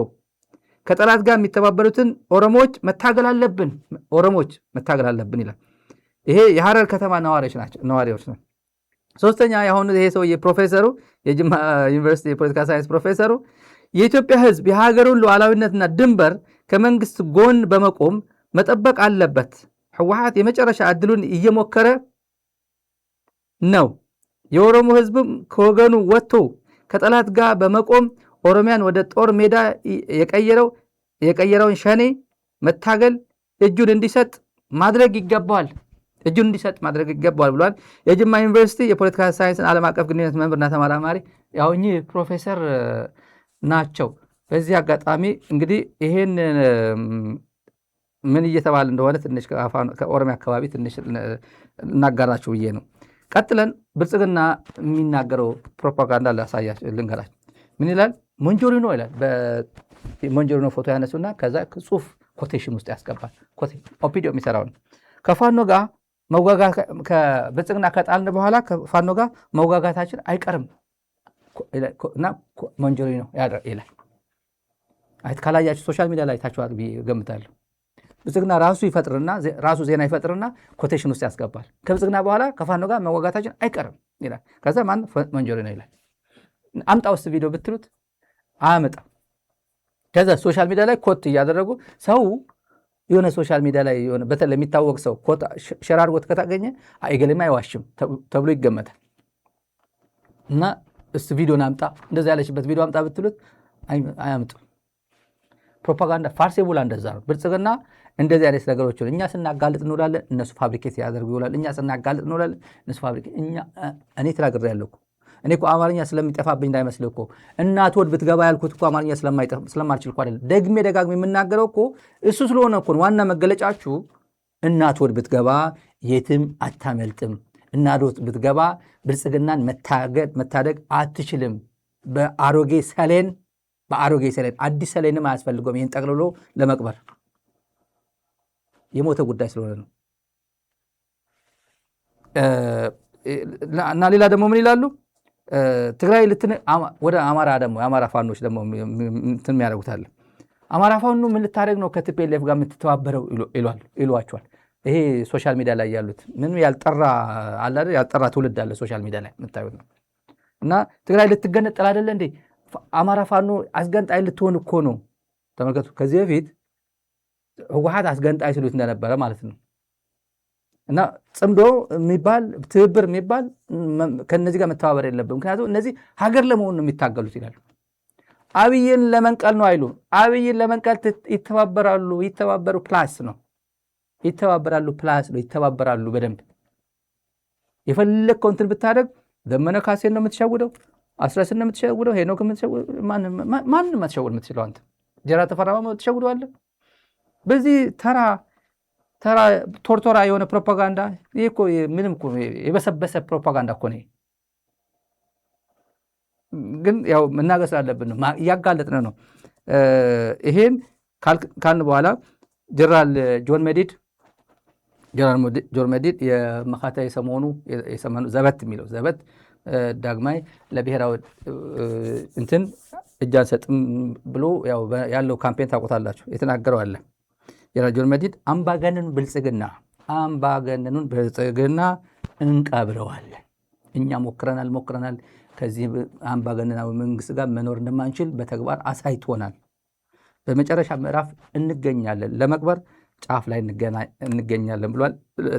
ከጠላት ጋር የሚተባበሩትን ኦሮሞዎች መታገል አለብን ይላል። ይሄ የሐረር ከተማ ነዋሪዎች ነው። ሶስተኛ የሆኑ ይሄ ሰውዬ ፕሮፌሰሩ የጅማ ዩኒቨርሲቲ የፖለቲካ ሳይንስ ፕሮፌሰሩ የኢትዮጵያ ህዝብ የሀገሩን ሉዓላዊነትና ድንበር ከመንግስት ጎን በመቆም መጠበቅ አለበት። ህወሓት የመጨረሻ እድሉን እየሞከረ ነው። የኦሮሞ ህዝብም ከወገኑ ወጥቶ ከጠላት ጋር በመቆም ኦሮሚያን ወደ ጦር ሜዳ የቀየረውን ሸኔ መታገል እጁን እንዲሰጥ ማድረግ ይገባዋል ብሏል። የጅማ ዩኒቨርሲቲ የፖለቲካ ሳይንስን ዓለም አቀፍ ግንኙነት መምህርና ተመራማሪ ያው እኚህ ፕሮፌሰር ናቸው። በዚህ አጋጣሚ እንግዲህ ይሄን ምን እየተባለ እንደሆነ ትንሽ ከኦሮሚያ አካባቢ ትንሽ እናጋራችሁ ብዬ ነው። ቀጥለን ብልጽግና የሚናገረው ፕሮፓጋንዳ ልንገራችሁ። ምን ይላል? ሞንጆሪኖ ይላል። በሞንጆሪኖ ፎቶ ያነሱና ከዛ ጽሁፍ ኮቴሽን ውስጥ ያስገባል። ኦፒዲዮ የሚሰራው ነው። ከፋኖ ጋር ብልጽግና ከጣልን በኋላ ከፋኖ ጋር መዋጋታችን አይቀርም እና ሞንጆሪኖ ይላል። ካላያችሁ ሶሻል ሚዲያ ላይ ታችኋል ብዬ ገምታለሁ። ብልጽግና ራሱ ዜና ይፈጥርና ኮቴሽን ውስጥ ያስገባል። ከብልጽግና በኋላ ከፋኖ ጋር መዋጋታችን አይቀርም ይላል። ከዛ ማን ሞንጆሪኖ ይላል። አምጣ ውስጥ ቪዲዮ ብትሉት አያመጣም። ከዛ ሶሻል ሚዲያ ላይ ኮት እያደረጉ ሰው የሆነ ሶሻል ሚዲያ ላይ የሆነ በተለይ የሚታወቅ ሰው ኮት ሸር አድርጎት ከታገኘ አይገለማ አይዋሽም ተብሎ ይገመታል። እና እስ ቪዲዮን አምጣ እንደዛ ያለችበት ቪዲዮ አምጣ ብትሉት አያምጡም። ፕሮፓጋንዳ ፋርሴ ቡላ እንደዛ ነው። ብልጽግና እንደዚህ አይነት ነገሮችን እኛ ስናጋልጥ እንውላለን፣ እነሱ ፋብሪኬት ያደርጉ ይውላል። እኛ ስናጋልጥ እንውላለን፣ እነሱ ፋብሪኬት እኔ ተናግሬያለሁ እኮ እኔ እኮ አማርኛ ስለሚጠፋብኝ እንዳይመስልህ እኮ እናት ወድ ብትገባ ያልኩት እኮ አማርኛ ስለማልችል እኮ አይደለም። ደግሜ የምናገረው እኮ እሱ ስለሆነ እኮ ዋና መገለጫችሁ እናት ወድ ብትገባ የትም አታመልጥም። እናት ወድ ብትገባ ብልጽግናን መታደግ አትችልም። በአሮጌ ሰሌን አዲስ ሰሌንም አያስፈልገውም ይህን ጠቅልሎ ለመቅበር የሞተ ጉዳይ ስለሆነ ነው። እና ሌላ ደግሞ ምን ይላሉ? ትግራይ ወደ አማራ ደግሞ የአማራ ፋኖች ደግሞ እንትን የሚያደርጉታል። አማራ ፋኖ ምን ልታደርግ ነው ከቲፒኤልኤፍ ጋር የምትተባበረው ይሏቸዋል። ይሄ ሶሻል ሚዲያ ላይ ያሉት ምንም ያልጠራ ትውልድ አለ ሶሻል ሚዲያ ላይ የምታዩት ነው። እና ትግራይ ልትገነጠል አይደለ እንዴ? አማራ ፋኖ አስገንጣይ ልትሆን እኮ ነው። ተመልከቱ። ከዚህ በፊት ህወሓት አስገንጣይ ሲሉት እንደነበረ ማለት ነው። እና ጽምዶ የሚባል ትብብር የሚባል ከነዚህ ጋር መተባበር የለብም፣ ምክንያቱም እነዚህ ሀገር ለመሆን ነው የሚታገሉት ይላሉ። አብይን ለመንቀል ነው አይሉ። አብይን ለመንቀል ይተባበሩ ፕላስ ነው ይተባበራሉ በደንብ። የፈለግከው እንትን ብታደርግ ዘመነ ካሴን ነው የምትሸውደው፣ አስረስን ነው የምትሸውደው፣ ሄኖክ የምትሸውደው፣ ማንም አትሸውድ የምትችለው አንተ ጀራ ተፈራማ ትሸውደዋለህ። በዚህ ተራ ቶርቶራ የሆነ ፕሮፓጋንዳ ይሄ እኮ ምንም እኮ የበሰበሰ ፕሮፓጋንዳ እኮ ነው። ግን ያው መናገር ስላለብን ነው እያጋለጥን ነው። ይሄን ካልን በኋላ ጀነራል ጆን መዲድ የመካታ የሰሞኑ ዘበት የሚለው ዘበት ዳግማይ ለብሔራዊ እንትን እጅ አንሰጥም ብሎ ያለው ካምፔን ታውቁታላችሁ። የተናገረው አለ ጀነራል ጆን መዲድ አምባገነኑን ብልጽግና እንቀብረዋለን። እኛ ሞክረናል ከዚህ አምባገነናዊ መንግስት ጋር መኖር እንደማንችል በተግባር አሳይቶናል። በመጨረሻ ምዕራፍ እንገኛለን፣ ለመቅበር ጫፍ ላይ እንገኛለን ብሏል።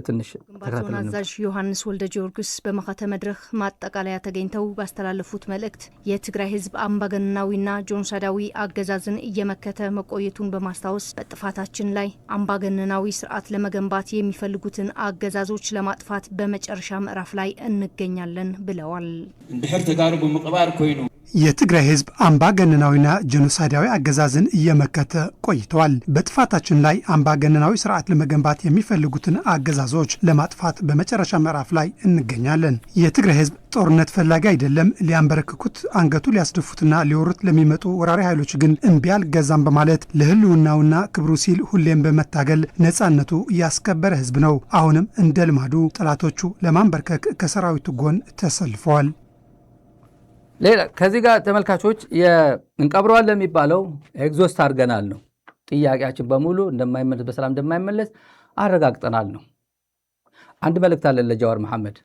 ትንሽ ግንባር አዛዥ ዮሐንስ ወልደ ጊዮርጊስ በመካተ መድረክ ማጠቃለያ ተገኝተው ባስተላለፉት መልእክት የትግራይ ህዝብ አምባገነናዊና ጆኖሳይዳዊ አገዛዝን እየመከተ መቆየቱን በማስታወስ በጥፋታችን ላይ አምባገነናዊ ስርዓት ለመገንባት የሚፈልጉትን አገዛዞች ለማጥፋት በመጨረሻ ምዕራፍ ላይ እንገኛለን ብለዋል። እንድሕር ተጋሩ በመቅባር ኮይኑ የትግራይ ህዝብ አምባገነናዊና ጄኖሳይዳዊ አገዛዝን እየመከተ ቆይተዋል። በጥፋታችን ላይ አምባገነናዊ ስርዓት ለመገንባት የሚፈልጉትን አገዛዞች ለማጥፋት በመጨረሻ ምዕራፍ ላይ እንገኛለን። የትግራይ ህዝብ ጦርነት ፈላጊ አይደለም። ሊያንበረክኩት አንገቱ ሊያስደፉትና ሊወሩት ለሚመጡ ወራሪ ኃይሎች ግን እምቢ አልገዛም በማለት ለህልውናውና ክብሩ ሲል ሁሌም በመታገል ነጻነቱ ያስከበረ ህዝብ ነው። አሁንም እንደ ልማዱ ጠላቶቹ ለማንበርከክ ከሰራዊቱ ጎን ተሰልፈዋል። ሌላ ከዚህ ጋር ተመልካቾች እንቀብረዋል ለሚባለው ኤግዞስት አድርገናል ነው። ጥያቄያችን በሙሉ እንደማይመለስ በሰላም እንደማይመለስ አረጋግጠናል ነው። አንድ መልእክት አለ ለጃዋር መሐመድ።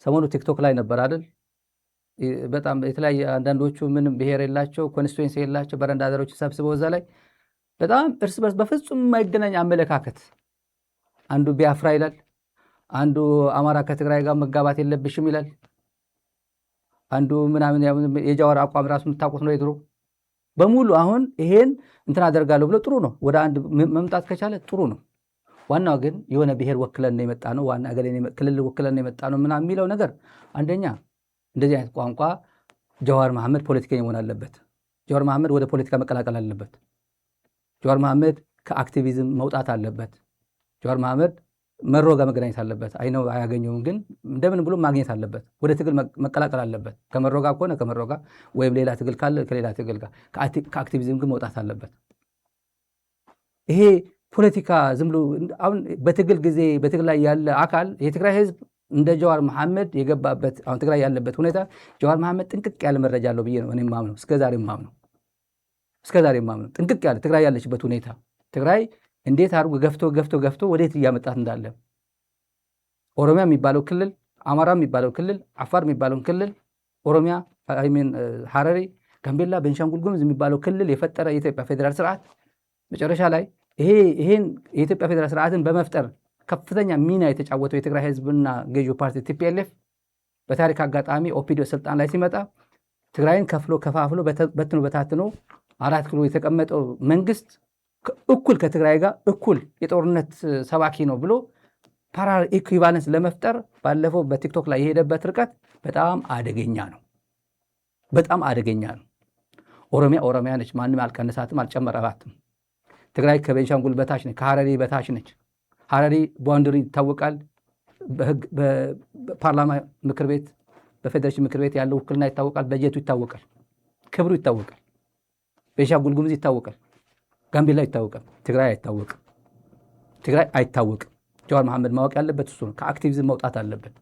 ሰሞኑ ቲክቶክ ላይ ነበር አይደል? በጣም የተለያየ አንዳንዶቹ ምንም ብሔር የላቸው ኮንስቲቱዌንሲ የላቸው በረንዳ ዘሮች ሰብስበው እዛ ላይ በጣም እርስ በርስ በፍጹም የማይገናኝ አመለካከት፣ አንዱ ቢያፍራ ይላል፣ አንዱ አማራ ከትግራይ ጋር መጋባት የለብሽም ይላል፣ አንዱ ምናምን የጃዋር አቋም ራሱ የምታውቁት ነው። የድሮ በሙሉ አሁን ይሄን እንትን አደርጋለሁ ብሎ ጥሩ ነው። ወደ አንድ መምጣት ከቻለ ጥሩ ነው። ዋናው ግን የሆነ ብሔር ወክለን የመጣ ነው፣ ዋና ክልል ወክለን የመጣ ነው ምናምን የሚለው ነገር አንደኛ እንደዚህ አይነት ቋንቋ ጃዋር መሐመድ ፖለቲከኛ መሆን አለበት። ጃዋር መሐመድ ወደ ፖለቲካ መቀላቀል አለበት። ጃዋር መሐመድ ከአክቲቪዝም መውጣት አለበት። ጃዋር መሐመድ መሮ ጋር መገናኘት አለበት። አይነው አያገኘውም፣ ግን እንደምን ብሎ ማግኘት አለበት። ወደ ትግል መቀላቀል አለበት። ከመሮ ጋር ከሆነ ከመሮ ጋር፣ ወይም ሌላ ትግል ካለ ከሌላ ትግል ጋር፣ ከአክቲቪዝም ግን መውጣት አለበት። ይሄ ፖለቲካ ዝም ብሎ አሁን በትግል ጊዜ በትግል ላይ ያለ አካል የትግራይ ህዝብ እንደ ጃዋር መሐመድ የገባበት አሁን ትግራይ ያለበት ሁኔታ ጃዋር መሐመድ ጥንቅቅ ያለ መረጃ አለው ብዬ ነው እኔ ማምነው። እስከዛሬ ማምነው ጥንቅቅ ያለ ትግራይ ያለችበት ሁኔታ ትግራይ እንዴት አድርጎ ገፍቶ ወዴት እያመጣት እንዳለ ኦሮሚያ የሚባለው ክልል፣ አማራ የሚባለው ክልል፣ አፋር የሚባለው ክልል፣ ኦሮሚያ ሐረሪ፣ ጋምቤላ፣ ቤንሻንጉል ጉሙዝ የሚባለው ክልል የፈጠረ የኢትዮጵያ ፌዴራል ስርዓት መጨረሻ ላይ ይሄን የኢትዮጵያ ፌዴራል ስርዓትን በመፍጠር ከፍተኛ ሚና የተጫወተው የትግራይ ህዝብና ገዢው ፓርቲ ቲፒኤልኤፍ በታሪክ አጋጣሚ ኦፒዲዮ ስልጣን ላይ ሲመጣ ትግራይን ከፋፍሎ በታትኖ 4 ኪሎ የተቀመጠው መንግስት እኩል ከትግራይ ጋር እኩል የጦርነት ሰባኪ ነው ብሎ ፓራል ኢኩቫለንስ ለመፍጠር ባለፈው በቲክቶክ ላይ የሄደበት ርቀት በጣም አደገኛ ነው። ኦሮሚያ ነች፣ ማንም አልቀነሳትም አልጨመረባትም። ትግራይ ከቤንሻንጉል በታች ነች፣ ከሐረሪ በታች ነች። ሐረሪ ባውንደሪ ይታወቃል። በፓርላማ ምክር ቤት በፌዴሬሽን ምክር ቤት ያለው ውክልና ይታወቃል። በጀቱ ይታወቃል። ክብሩ ይታወቃል። ቤንሻንጉል ጉሙዝ ይታወቃል፣ ጋምቤላ ይታወቃል፣ ትግራይ አይታወቅም። ትግራይ አይታወቅም። ጀዋር መሐመድ ማወቅ ያለበት እሱ ነው። ከአክቲቪዝም መውጣት አለበት።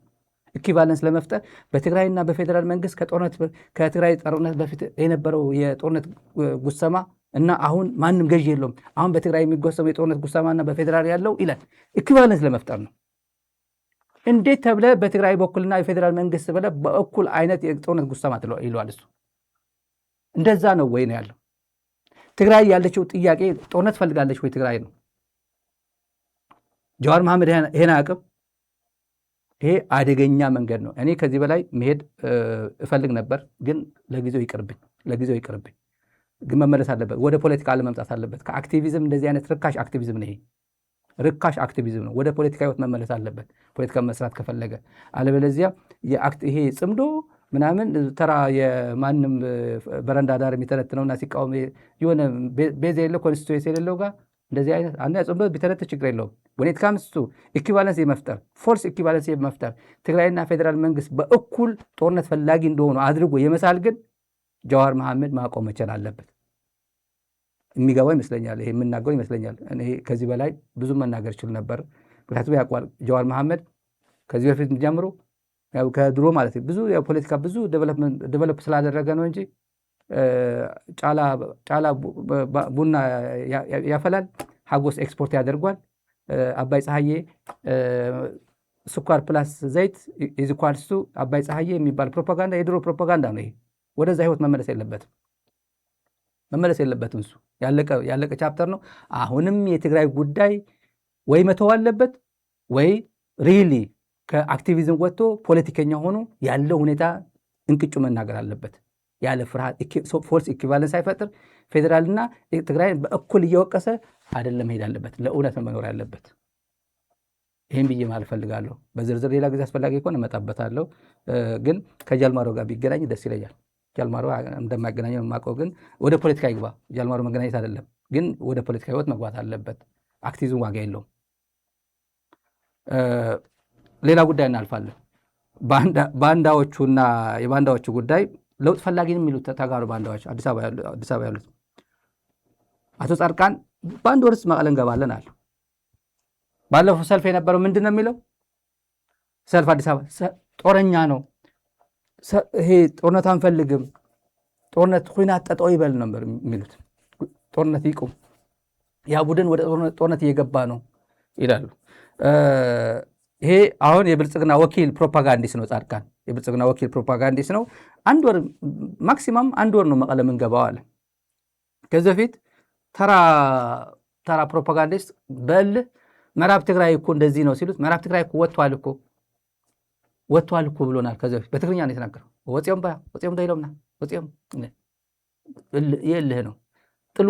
ኢኩቫለንስ ለመፍጠር በትግራይና በፌዴራል መንግስት ከትግራይ ጦርነት በፊት የነበረው የጦርነት ጉሰማ እና አሁን ማንም ገዢ የለውም። አሁን በትግራይ የሚጎሰመው የጦርነት ጉሰማና በፌዴራል ያለው ይላል። ኢኩቫለንስ ለመፍጠር ነው። እንዴት ተብለ በትግራይ በኩልና የፌዴራል መንግስት ብለ በእኩል አይነት የጦርነት ጉሰማ ይለዋል እሱ? እንደዛ ነው ወይ ነው ያለው? ትግራይ ያለችው ጥያቄ ጦርነት ፈልጋለች ወይ ትግራይ ነው? ጀዋር መሐመድ ይሄን አያውቅም። ይሄ አደገኛ መንገድ ነው። እኔ ከዚህ በላይ መሄድ እፈልግ ነበር፣ ግን ለጊዜው ይቅርብኝ። ግን መመለስ አለበት፣ ወደ ፖለቲካ አለመምጣት አለበት። ከአክቲቪዝም እንደዚህ አይነት ርካሽ አክቲቪዝም ነው። ይሄ ርካሽ አክቲቪዝም ነው። ወደ ፖለቲካ ህይወት መመለስ አለበት ፖለቲካ መስራት ከፈለገ። አለበለዚያ ይሄ ጽምዶ ምናምን ተራ የማንም በረንዳ ዳር የሚተነትነውና ሲቃወም የሆነ ቤዝ የሌለው ኮንስቲቱዌንሲ የሌለው ጋር እንደዚህ አይነት አንድ ጽምዶ ቢተነት ችግር የለውም። ወኔት ካምስ ቱ ኢኩቫለንስ የመፍጠር ፎርስ ኢኩቫለንስ የመፍጠር ትግራይና ፌዴራል መንግስት በእኩል ጦርነት ፈላጊ እንደሆኑ አድርጎ የመሳል ግን ጀዋር መሐመድ ማቆም መቻል አለበት። የሚገባው ይመስለኛል፣ ይሄ የምናገረው ይመስለኛል። እኔ ከዚህ በላይ ብዙ መናገር ይችል ነበር። ምክንያቱም ያውቋል ጀዋር መሐመድ ከዚህ በፊት ጀምሮ ያው ከድሮ ማለት ብዙ የፖለቲካ ብዙ ዴቨሎፕ ስላደረገ ነው እንጂ ጫላ ቡና ያፈላል፣ ሀጎስ ኤክስፖርት ያደርጓል። አባይ ፀሐዬ ስኳር ፕላስ ዘይት ኢዝኳልሱ አባይ ፀሐዬ የሚባል ፕሮፓጋንዳ የድሮ ፕሮፓጋንዳ ነው። ይሄ ወደዛ ህይወት መመለስ የለበትም። እሱ ያለቀ ቻፕተር ነው። አሁንም የትግራይ ጉዳይ ወይ መተው አለበት ወይ ሪሊ ከአክቲቪዝም ወጥቶ ፖለቲከኛ ሆኖ ያለው ሁኔታ እንቅጩ መናገር አለበት። ያለ ፍርሃት ፎርስ ኢኩቫለንስ ሳይፈጥር ፌዴራልና ትግራይን በእኩል እየወቀሰ አይደለም ሄድ አለበት። ለእውነት መኖር ያለበት። ይህም ብዬ ማለት ፈልጋለሁ። በዝርዝር ሌላ ጊዜ አስፈላጊ ከሆነ እመጣበታለሁ። ግን ከጃልማሮ ጋር ቢገናኝ ደስ ይለኛል። ጃልማሮ እንደማይገናኘው የማውቀው፣ ግን ወደ ፖለቲካ ይግባ። ጃልማሮ መገናኘት አይደለም ግን ወደ ፖለቲካ ህይወት መግባት አለበት። አክቲቪዝም ዋጋ የለውም። ሌላ ጉዳይ እናልፋለን። ባንዳዎቹና የባንዳዎቹ ጉዳይ ለውጥ ፈላጊን የሚሉት ተጋሩ ባንዳዎች አዲስ አበባ ያሉት አቶ ጻድቃን በአንድ ወርስ መቀለ እንገባለን አሉ። ባለፈው ሰልፍ የነበረው ምንድን ነው የሚለው? ሰልፍ አዲስ አበባ ጦረኛ ነው፣ ይሄ ጦርነት አንፈልግም፣ ጦርነት ኩናት ጠጠው ይበል ነበር የሚሉት። ጦርነት ይቁም፣ ያ ቡድን ወደ ጦርነት እየገባ ነው ይላሉ። ይሄ አሁን የብልጽግና ወኪል ፕሮፓጋንዲስት ነው። ጻድቃን የብልጽግና ወኪል ፕሮፓጋንዲስት ነው። አንድ ወር ማክሲማም አንድ ወር ነው መቀለ የምንገባው አለ። ከዚህ በፊት ተራ ፕሮፓጋንዲስት በእልህ ምዕራብ ትግራይ እኮ እንደዚህ ነው ሲሉት ምዕራብ ትግራይ እኮ ወጥቷል እኮ ብሎናል። ከዚህ በፊት በትግርኛ ነው የተናገረው። ወፂኦም ዳይሎምና ወፂኦም የእልህ ነው። ጥሉ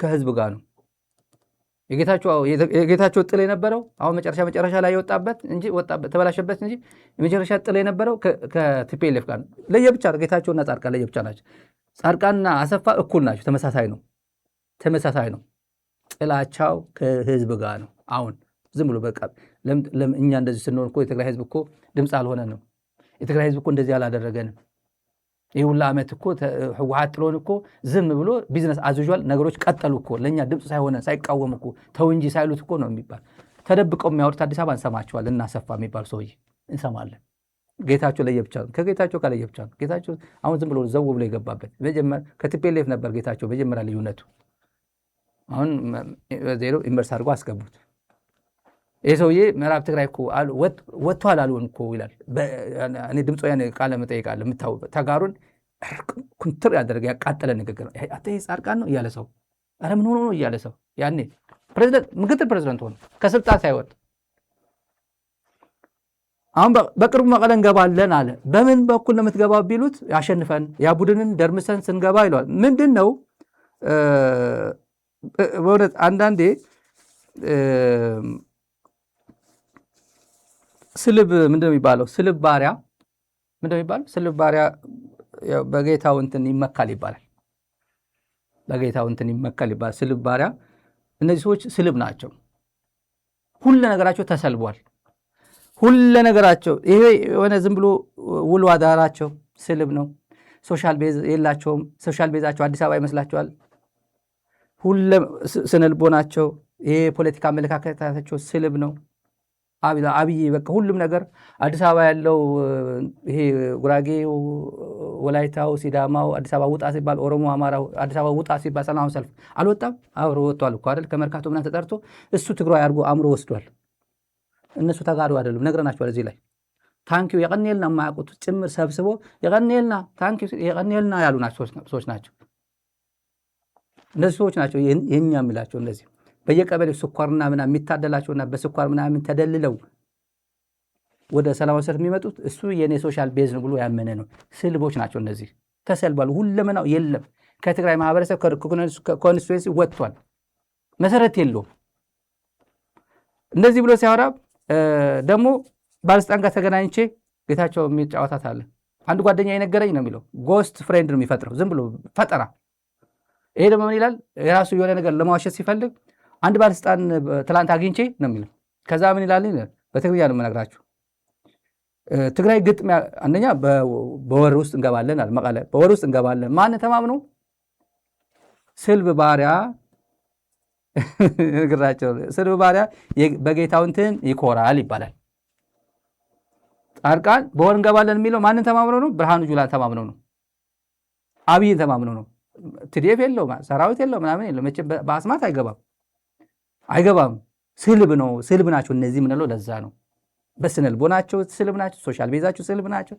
ከህዝብ ጋር ነው። የጌታቸው ጥል የነበረው አሁን መጨረሻ ላይ የወጣበት እንጂ ተበላሸበት እንጂ የመጨረሻ ጥል የነበረው ከቲፒኤልኤፍ ጋር ነው። ለየብቻ ጌታቸውና ጻድቃን ለየብቻ ናቸው። ጻድቃንና አሰፋ እኩል ናቸው። ተመሳሳይ ነው። ጥላቻው ከህዝብ ጋር ነው። አሁን ዝም ብሎ በቃ እኛ እንደዚህ ስንሆን እኮ የትግራይ ህዝብ እኮ ድምፅ አልሆነንም። የትግራይ ህዝብ እኮ እንደዚህ አላደረገንም። ይህ ሁላ ዓመት እኮ ህወሓት ጥሎን እኮ ዝም ብሎ ቢዝነስ አዝዟል። ነገሮች ቀጠሉ እኮ ለእኛ ድምፅ ሳይቃወም እኮ ተው እንጂ ሳይሉት እኮ ነው የሚባል። ተደብቀው የሚያወሩት አዲስ አበባ እንሰማቸዋል። እናሰፋ የሚባል ሰውዬ እንሰማለን። ጌታቸው ለየብቻ ነው። ከጌታቸው ጋር ለየብቻ ነው። ጌታቸው አሁን ዝም ብሎ ዘው ብሎ የገባበት ከቲፒኤልኤፍ ነበር ጌታቸው መጀመሪያ ልዩነቱ። አሁን ዜሮ ኢንቨርስ አድርጎ አስገቡት። ይህ ሰውዬ ምዕራብ ትግራይ እኮ ወጥቷል አልሆን እኮ ይላል። እኔ ድምፅ ወያነ ቃለ መጠይቅ አለ የምታውቁ ተጋሩን ኩንትር ያደረገ ያቃጠለ ንግግር ነው። አቶ ጻድቃን ነው እያለ ሰው ኧረ ምን ሆኖ ነው እያለ ሰው ያኔ ምክትል ፕሬዚደንት ሆነ ከስልጣን ሳይወጥ አሁን በቅርቡ መቀለ እንገባለን አለ። በምን በኩል ነው የምትገባው ቢሉት ያሸንፈን ያ ቡድንን ደርምሰን ስንገባ ይለዋል። ምንድን ነው በእውነት አንዳንዴ ስልብ ምንድን ነው የሚባለው? ስልብ ባሪያ ምንድን ነው የሚባለው? ስልብ ባሪያ በጌታው እንትን ይመካል ይባላል። በጌታው እንትን ይመካል ይባላል። ስልብ ባሪያ። እነዚህ ሰዎች ስልብ ናቸው። ሁሉ ነገራቸው ተሰልቧል። ሁሉ ነገራቸው ይሄ የሆነ ዝም ብሎ ውሎ አዳራቸው ስልብ ነው። ሶሻል ቤዝ የላቸውም። ሶሻል ቤዛቸው አዲስ አበባ ይመስላቸዋል። ሁሉም ስነልቦናቸው የፖለቲካ አመለካከታቸው ስልብ ነው። አብይ በቃ ሁሉም ነገር አዲስ አበባ ያለው ይሄ ጉራጌው፣ ወላይታው፣ ሲዳማው አዲስ አበባ ውጣ ሲባል ኦሮሞ፣ አማራው አዲስ አበባ ውጣ ሲባል ሰላማዊ ሰልፍ አልወጣም። አብሮ ወጥቷል እኮ አይደል? ከመርካቶ ምናምን ተጠርቶ እሱ ትግራይ አድርጎ አምሮ ወስዷል። እነሱ ተጋሩ አይደሉም፣ ነግረናቸዋል። እዚህ ላይ ታንኪዩ የቀኔልና የማያውቁት ጭምር ሰብስቦ የቀኔልና ታንኪዩ የቀኔልና ያሉ ሰዎች ናቸው። እነዚህ ሰዎች ናቸው የኛ የሚላቸው። እነዚህ በየቀበሌው ስኳርና ምናምን የሚታደላቸውና በስኳር ምናምን ተደልለው ወደ ሰላማዊ ሰልፍ የሚመጡት እሱ የኔ ሶሻል ቤዝ ነው ብሎ ያመነ ነው። ስልቦች ናቸው እነዚህ። ተሰልባሉ። ሁለመናው የለም። ከትግራይ ማህበረሰብ ኮንስቲትዌንሲ ወጥቷል። መሰረት የለውም። እንደዚህ ብሎ ሲያወራ ደግሞ ባለስልጣን ጋር ተገናኝቼ ጌታቸው የሚጫወታት አለ። አንድ ጓደኛ የነገረኝ ነው የሚለው። ጎስት ፍሬንድ ነው የሚፈጥረው፣ ዝም ብሎ ፈጠራ። ይሄ ደግሞ ምን ይላል? የራሱ የሆነ ነገር ለማዋሸት ሲፈልግ አንድ ባለስልጣን ትላንት አግኝቼ ነው የሚለው። ከዛ ምን ይላል? በትግርኛ ነው የምነግራችሁ። ትግራይ ግጥም አንደኛ በወር ውስጥ እንገባለን አለ። መቀለ በወር ውስጥ እንገባለን። ማን ተማምነው? ስልብ ባሪያ ንግራቸው። ስልብ ባሪያ በጌታው እንትን ይኮራል ይባላል። ጻድቃን በወር እንገባለን የሚለው ማንን ተማምነው ነው? ብርሃኑ ጁላን ተማምነው ነው። አብይን ተማምነው ነው። ትዲፍ የለው ሰራዊት የለው ምናምን የለው። መቼም በአስማት አይገባም። ስልብ ነው። ስልብ ናቸው እነዚህ ምንለው። ለዛ ነው በስነልቦናቸው ስልብ ናቸው። ሶሻል ቤዛቸው ስልብ ናቸው።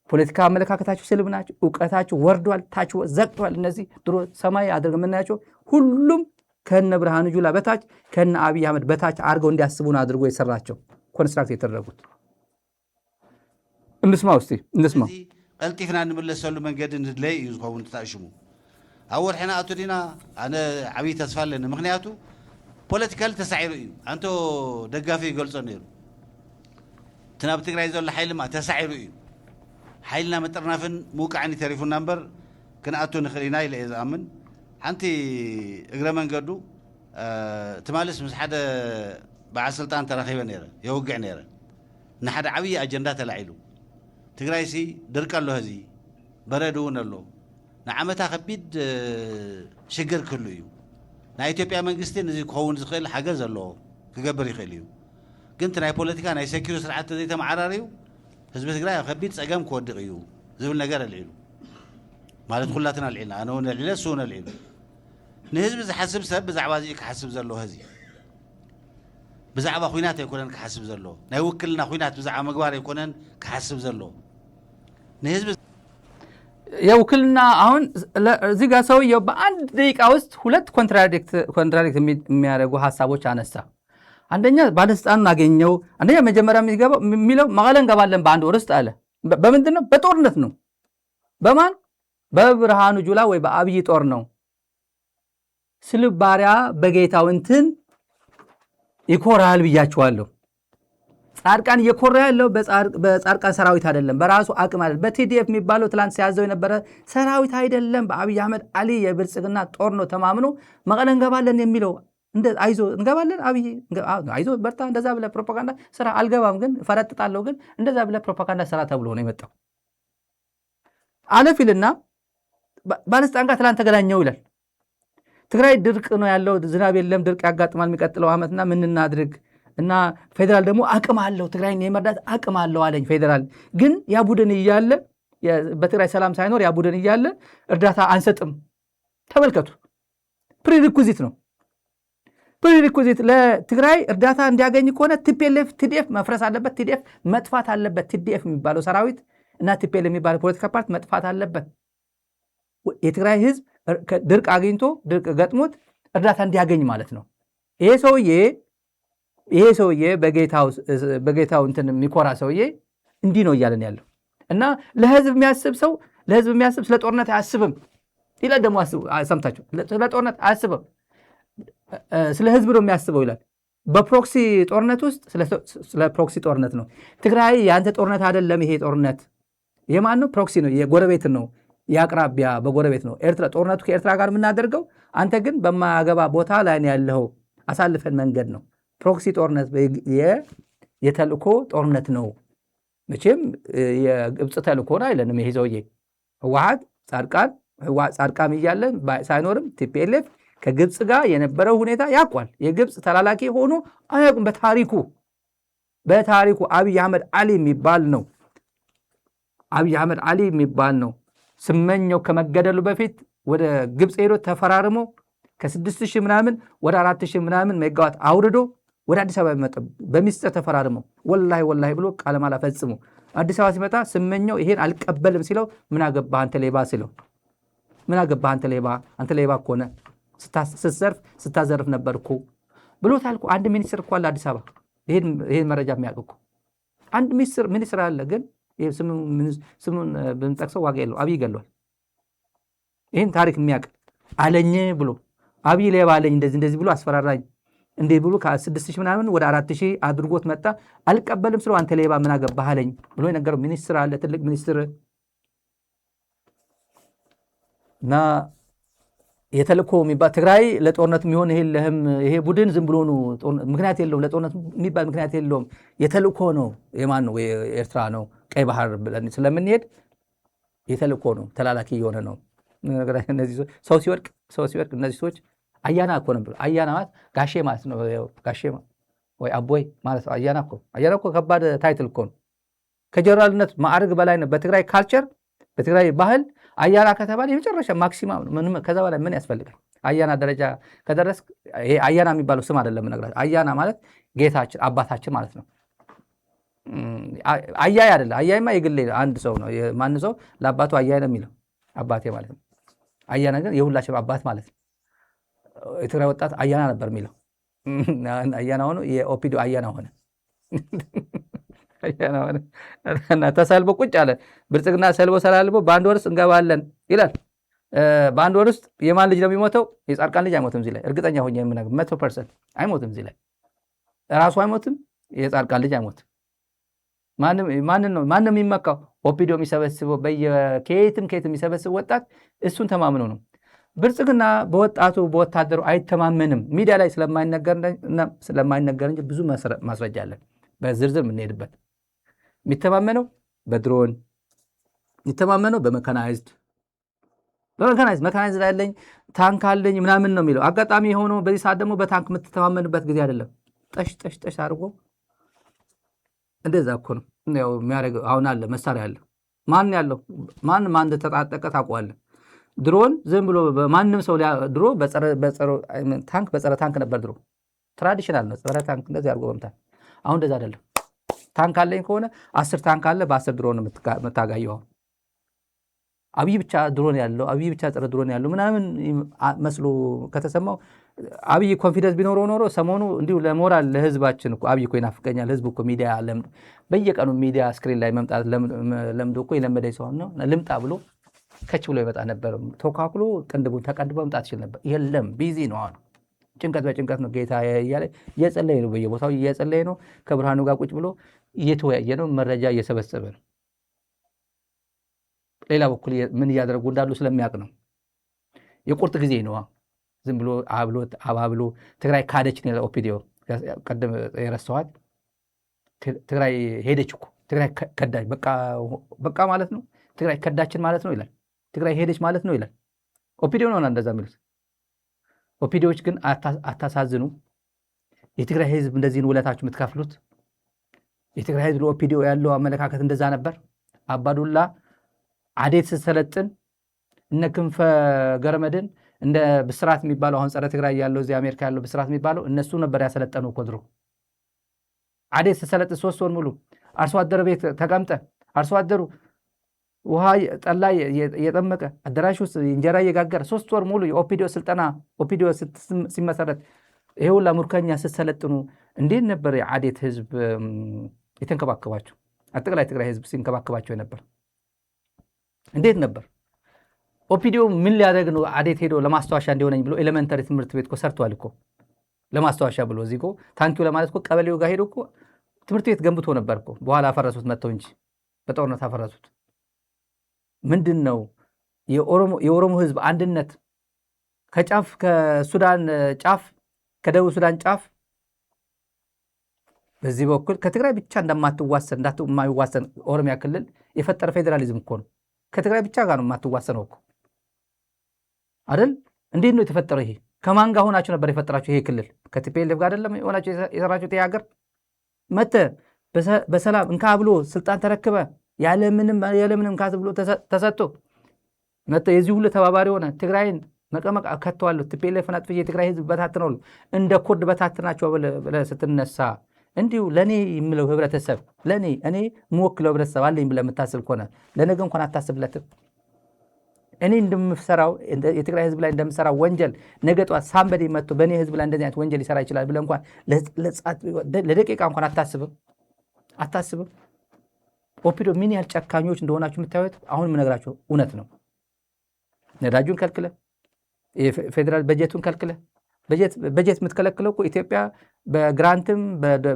ፖለቲካ አመለካከታቸው ስልብ ናቸው። እውቀታቸው ወርዷል፣ ታች ዘቅቷል። እነዚህ ድሮ ሰማይ አድርገ የምናያቸው ሁሉም ከነ ብርሃኑ ጁላ በታች ከነ አብይ አህመድ በታች አድርገው እንዲያስቡን አድርጎ የሰራቸው ኮንስትራክት የተደረጉት። እንስማ ውስጥ እንስማ። ቀልጢፍና እንመለሰሉ መንገድ እንድለይ እዩ ዝኸውን ተታሽሙ ኣብ ወርሕና ኣቶ ዲና ኣነ ዓብይ ተስፋ ኣለኒ። ምክንያቱ ፖለቲካሊ ተሳዒሩ እዩ። አንቶ ደጋፊ ይገልጾ ነይሩ። እቲ ናብ ትግራይ ዘሎ ሓይሊ ማ ተሳዒሩ እዩ። ሓይልና መጠርናፍን ምውቃዕን ተሪፉና እምበር ክንኣቶ ንኽእል ኢና ኢለ እየ ዝኣምን። ሓንቲ እግረ መንገዱ ትማልስ ምስ ሓደ በዓል ስልጣን ተረኺበ ነይረ የውግዕ ነይረ ንሓደ ዓብይ ኣጀንዳ ተላዒሉ ትግራይ ሲ ድርቅ ኣሎ፣ ህዚ በረድ እውን ኣሎ፣ ንዓመታ ከቢድ ሽግር ክህሉ እዩ። ናይ ኢትዮጵያ መንግስቲ ነዚ ክኸውን ዝኽእል ሓገዝ ኣለዎ ክገብር ይኽእል እዩ። ግን ናይ ፖለቲካ ናይ ሴኪሪ ስርዓት ዘይተመዓራርዩ ህዝቢ ትግራይ ኣብ ከቢድ ፀገም ክወድቕ እዩ ዝብል ነገር ኣልዒሉ ማለት ኩላትና ኣልዒልና፣ ኣነ እውን ኣልዒለ እሱ እውን ኣልዒሉ። ንህዝቢ ዝሓስብ ሰብ ብዛዕባ እዚ ክሓስብ ዘለዎ ህዚ ብዛዕባ ኩናት ኣይኮነን ክሓስብ ዘለዎ፣ ናይ ውክልና ኩናት ብዛዕባ ምግባር ኣይኮነን ክሓስብ ዘለዎ ንህዝቢ የውክልና አሁን እዚህ ጋር ሰውየው በአንድ ደቂቃ ውስጥ ሁለት ኮንትራዲክት የሚያደርጉ ሀሳቦች አነሳ። አንደኛ ባለስልጣኑን አገኘው። አንደኛ መጀመሪያ የሚለው መቀለ እንገባለን በአንድ ወር ውስጥ አለ። በምንድን ነው? በጦርነት ነው። በማን? በብርሃኑ ጁላ ወይ በአብይ ጦር ነው። ስልብ ባሪያ በጌታው እንትን ይኮራል ብያቸዋለሁ። ጻድቃን እየኮራ ያለው በጻድቃን ሰራዊት አይደለም፣ በራሱ አቅም አይደለም። በቲዲኤፍ የሚባለው ትላንት ሲያዘው የነበረ ሰራዊት አይደለም፣ በአብይ አህመድ አሊ የብልጽግና ጦር ነው ተማምኖ መቀለ እንገባለን የሚለው። አይዞ እንገባለን፣ አብይ አይዞ በርታ፣ እንደዛ ብለህ ፕሮፓጋንዳ ስራ። አልገባም ግን ፈረጥጣለሁ፣ ግን እንደዛ ብለህ ፕሮፓጋንዳ ስራ ተብሎ ነው የመጣው። አለፊልና ባለስልጣን ጋር ትላንት ተገናኘው ይላል። ትግራይ ድርቅ ነው ያለው፣ ዝናብ የለም፣ ድርቅ ያጋጥማል የሚቀጥለው ዓመትና ምን እናድርግ እና ፌደራል ደግሞ አቅም አለው ትግራይን የመርዳት አቅም አለው አለኝ። ፌደራል ግን ያ ቡድን እያለ በትግራይ ሰላም ሳይኖር ያ ቡድን እያለ እርዳታ አንሰጥም። ተመልከቱ፣ ፕሪሪኩዚት ነው። ፕሪሪኩዚት ለትግራይ እርዳታ እንዲያገኝ ከሆነ ቲዲኤፍ መፍረስ አለበት፣ ቲዲኤፍ መጥፋት አለበት። ቲዲኤፍ የሚባለው ሰራዊት እና ቲፒኤልኤፍ የሚባለው ፖለቲካ ፓርቲ መጥፋት አለበት። የትግራይ ህዝብ ድርቅ አግኝቶ ድርቅ ገጥሞት እርዳታ እንዲያገኝ ማለት ነው። ይሄ ሰውዬ በጌታው እንትን የሚኮራ ሰውዬ እንዲህ ነው እያለን ያለው እና ለህዝብ የሚያስብ ሰው ለህዝብ የሚያስብ ስለ ጦርነት አያስብም ይላል። ደግሞ ሰምታችሁ፣ ስለ ጦርነት አያስብም፣ ስለ ህዝብ ነው የሚያስበው ይላል። በፕሮክሲ ጦርነት ውስጥ ስለ ፕሮክሲ ጦርነት ነው። ትግራይ የአንተ ጦርነት አይደለም። ይሄ ጦርነት የማን ነው? ፕሮክሲ ነው፣ የጎረቤት ነው፣ የአቅራቢያ በጎረቤት ነው። ኤርትራ ጦርነቱ ከኤርትራ ጋር የምናደርገው፣ አንተ ግን በማያገባ ቦታ ላይ ያለው አሳልፈን መንገድ ነው። ፕሮክሲ ጦርነት የተልእኮ ጦርነት ነው። መቼም የግብፅ ተልእኮ ነው አይለንም። ይሄ ሰውዬ ህወሓት ጻድቃን እያለን ሳይኖርም ቲፒኤልኤፍ ከግብፅ ጋር የነበረው ሁኔታ ያውቋል። የግብፅ ተላላኪ ሆኖ አያውቁም። በታሪኩ አብይ አህመድ አሊ የሚባል ነው። አብይ አህመድ አሊ የሚባል ነው። ስመኘው ከመገደሉ በፊት ወደ ግብፅ ሄዶ ተፈራርሞ ከ6000 ምናምን ወደ 4000 ምናምን ሜጋዋት አውርዶ ወደ አዲስ አበባ መጣ። በሚስጥር ተፈራርሞ ወላሂ ብሎ ቃለ መሃላ ፈጽሞ አዲስ አበባ ሲመጣ ስመኘው ይሄን አልቀበልም ሲለው ምን አገባህ አንተ ሌባ ሲለው ምን አገባህ አንተ ሌባ እኮ ነህ ስታዘርፍ ነበርኩ ብሎታል እኮ። አንድ ሚኒስትር እኮ አለ አዲስ አበባ ይሄን መረጃ የሚያውቅ እኮ አንድ ሚኒስትር አለ። ግን ስሙን ብንጠቅሰው ዋጋ የለው። አብይ ገሏል። ይሄን ታሪክ የሚያውቅ አለኝ ብሎ አብይ ሌባ አለኝ እንደዚህ ብሎ አስፈራራኝ እንዴ ብሎ ከ6000 ምናምን ወደ 4000 አድርጎት መጣ። አልቀበልም ስለው አንተ ሌባ ምን አገባህ አለኝ ብሎ የነገረው ሚኒስትር አለ፣ ትልቅ ሚኒስትር እና የተልእኮ የሚባል ትግራይ ለጦርነት የሚሆን ይሄ ቡድን ዝም ብሎ ነው። ምክንያት የለውም። ለጦርነት የሚባል ምክንያት የለውም። የተልእኮ ነው። የማን ነው? የኤርትራ ነው። ቀይ ባህር ብለን ስለምንሄድ የተልእኮ ነው። ተላላኪ የሆነ ነው። እነዚህ ሰው ሲወድቅ እነዚህ ሰዎች አያና እኮ ነበር። አያና ማለት ጋሼ ማለት ነው። ጋሼ ወይ አቦይ ማለት ነው። አያና እኮ ከባድ ታይትል እኮ ነው። ከጀነራልነት ማዕረግ በላይ ነው። በትግራይ ካልቸር፣ በትግራይ ባህል አያና ከተባለ የመጨረሻ ማክሲማም ነው። ከዛ በላይ ምን ያስፈልጋል? አያና ደረጃ ከደረስ ይሄ አያና የሚባለው ስም አይደለም ነግራችሁ። አያና ማለት ጌታችን አባታችን ማለት ነው። አያይ አይደለም። አያይማ የግሌ አንድ ሰው ነው። ማን ሰው ለአባቱ አያይ ነው የሚለው አባቴ ማለት ነው። አያና ግን የሁላችን አባት ማለት ነው። የትግራይ ወጣት አያና ነበር የሚለው። አያና ሆኖ የኦፒዲዮ አያና ሆነ። እና ተሰልቦ ቁጭ አለ። ብልጽግና ሰልቦ ሰላልቦ በአንድ ወር ውስጥ እንገባለን ይላል። በአንድ ወር ውስጥ የማን ልጅ ነው የሚሞተው? የጻድቃን ልጅ አይሞትም። እዚህ ላይ እርግጠኛ ሆኜ የምነግርህ 100% አይሞትም። እዚህ ላይ ራሱ አይሞትም። የጻድቃን ልጅ አይሞትም። ማንም የሚመካው ኦፒዲዮ የሚሰበስበው ከየትም የሚሰበስበው ወጣት እሱን ተማምኖ ነው። ብልጽግና በወጣቱ በወታደሩ አይተማመንም። ሚዲያ ላይ ስለማይነገር እንጂ ብዙ ማስረጃ አለን በዝርዝር የምንሄድበት። የሚተማመነው በድሮን የሚተማመነው በመካናይዝድ አለኝ ታንክ አለኝ ምናምን ነው የሚለው። አጋጣሚ የሆነው በዚህ ሰዓት ደግሞ በታንክ የምትተማመንበት ጊዜ አይደለም። ጠሽ አድርጎ እንደዛ እኮ ነው የሚያደርገው። አሁን አለ መሳሪያ አለ። ማን ያለው ማን እንደተጣጠቀ ታውቀዋለህ። ድሮን ዝም ብሎ ማንም ሰው ድሮ በጸረ ታንክ ነበር። ድሮ ትራዲሽናል ነው ጸረ ታንክ እንደዚህ አድርጎ መምታት። አሁን እንደዛ አይደለም። ታንክ አለኝ ከሆነ 10 ታንክ አለ፣ በ10 ድሮን የምታጋየው። አብይ ብቻ ድሮን ያለው አብይ ብቻ ጸረ ድሮን ያለው ምናምን መስሎ ከተሰማው አብይ ኮንፊደንስ ቢኖረው ኖሮ ሰሞኑ እንዲሁ ለሞራል ለህዝባችን እኮ አብይ እኮ ይናፍቀኛል። ህዝቡ እኮ ሚዲያ በየቀኑ ሚዲያ ስክሪን ላይ መምጣት ለምዶ እኮ የለመደኝ ሰው ነው። ልምጣ ብሎ ከች ብሎ ይመጣ ነበር። ተኳኩሎ ቅንድቡን ተቀንድቦ መምጣት ይችል ነበር። የለም ቢዚ ነው። አሁን ጭንቀት በጭንቀት ነው። ጌታ እያለ እየጸለየ ነው። በየቦታው እየጸለየ ነው። ከብርሃኑ ጋር ቁጭ ብሎ እየተወያየ ነው። መረጃ እየሰበሰበ ነው። ሌላ በኩል ምን እያደረጉ እንዳሉ ስለሚያውቅ ነው። የቁርጥ ጊዜ ነው። ዝም ብሎ አባብሎ ትግራይ ካደች ነው። ኦፒዲዮ ቀደም የረሳኋት ትግራይ ሄደች እኮ ትግራይ ከዳች በቃ ማለት ነው። ትግራይ ከዳችን ማለት ነው ይላል። ትግራይ ሄደች ማለት ነው ይላል። ኦፒዲዮ ነው እንደዛ የሚሉት። ኦፒዲዮች ግን አታሳዝኑ። የትግራይ ህዝብ እንደዚህ ነው ውለታችሁ የምትከፍሉት። የትግራይ ህዝብ ለኦፒዲዮ ያለው አመለካከት እንደዛ ነበር። አባዱላ አዴት ስትሰለጥን እነ ክንፈ ገረመድን እንደ ብስራት የሚባለው አሁን ጸረ ትግራይ ያለው እዚህ አሜሪካ ያለው ብስራት የሚባለው እነሱ ነበር ያሰለጠኑ እኮ ድሮ። አዴት ስትሰለጥን 3 ወር ሙሉ አርሶ አደር ቤት ተቀምጠ አርሶ አደሩ ውሃ ጠላ እየጠመቀ አዳራሽ ውስጥ እንጀራ እየጋገረ 3 ወር ሙሉ የኦፒዲዮ ስልጠና ኦፒዲዮ ሲመሰረት ይሄ ሁላ ሙርከኛ ስትሰለጥኑ እንዴት ነበር የአዴት ህዝብ የተንከባከባቸው? አጠቃላይ ትግራይ ህዝብ ሲንከባከባቸው ነበር። እንዴት ነበር? ኦፒዲዮ ምን ሊያደርግ ነው? አዴት ሄዶ ለማስተዋሻ እንዲሆነኝ ብሎ ኤሌመንተሪ ትምህርት ቤት እኮ ሰርቷል እኮ ለማስተዋሻ ብሎ እዚህ እኮ ታንኪው ለማለት እኮ ቀበሌው ጋር ሄዶ እኮ ትምህርት ቤት ገንብቶ ነበር እኮ። በኋላ አፈረሱት መጥተው እንጂ በጦርነት አፈረሱት። ምንድን ነው የኦሮሞ ህዝብ አንድነት ከጫፍ ከሱዳን ጫፍ ከደቡብ ሱዳን ጫፍ በዚህ በኩል ከትግራይ ብቻ እንደማይዋሰን ኦሮሚያ ክልል የፈጠረ ፌዴራሊዝም እኮ ነው። ከትግራይ ብቻ ጋር ነው የማትዋሰነው እኮ አይደል? እንዴት ነው የተፈጠረው? ይሄ ከማን ጋር ሆናችሁ ነበር የፈጠራችሁ ይሄ ክልል? ከቲፒኤልኤፍ ጋር አይደለም ሆናችሁ የሰራችሁት ይሄ ሀገር? መተህ በሰላም እንካ ብሎ ስልጣን ተረክበ ያለምንም ካስ ብሎ ተሰጥቶ መተህ የዚህ ሁሉ ተባባሪ ሆነ ትግራይን መቀመቅ ከተዋለሁ ቲፒኤልኤፍን አጥፍቼ የትግራይ ህዝብ በታትነው እንደ ኩርድ በታትናቸው ብለህ ስትነሳ እንዲሁ ለእኔ የምለው ህብረተሰብ እኔ የምወክለው ህብረተሰብ አለኝ ብለህ የምታስብ ከሆነ ለነገ እንኳን አታስብለትም። እኔ እንደምሰራው የትግራይ ህዝብ ላይ እንደምሰራው ወንጀል ነገ ጠዋት ሳምበዴ መጥቶ በእኔ ህዝብ ላይ እንደዚህ አይነት ወንጀል ይሰራ ይችላል ብለህ እንኳን ለደቂቃ እንኳን አታስብም። ኦፒዲዮ ምን ያህል ጨካኞች እንደሆናችሁ የምታዩት አሁን የምነግራችሁ እውነት ነው። ነዳጁን ከልክለ፣ የፌዴራል በጀቱን ከልክለ። በጀት የምትከለክለው እኮ ኢትዮጵያ በግራንትም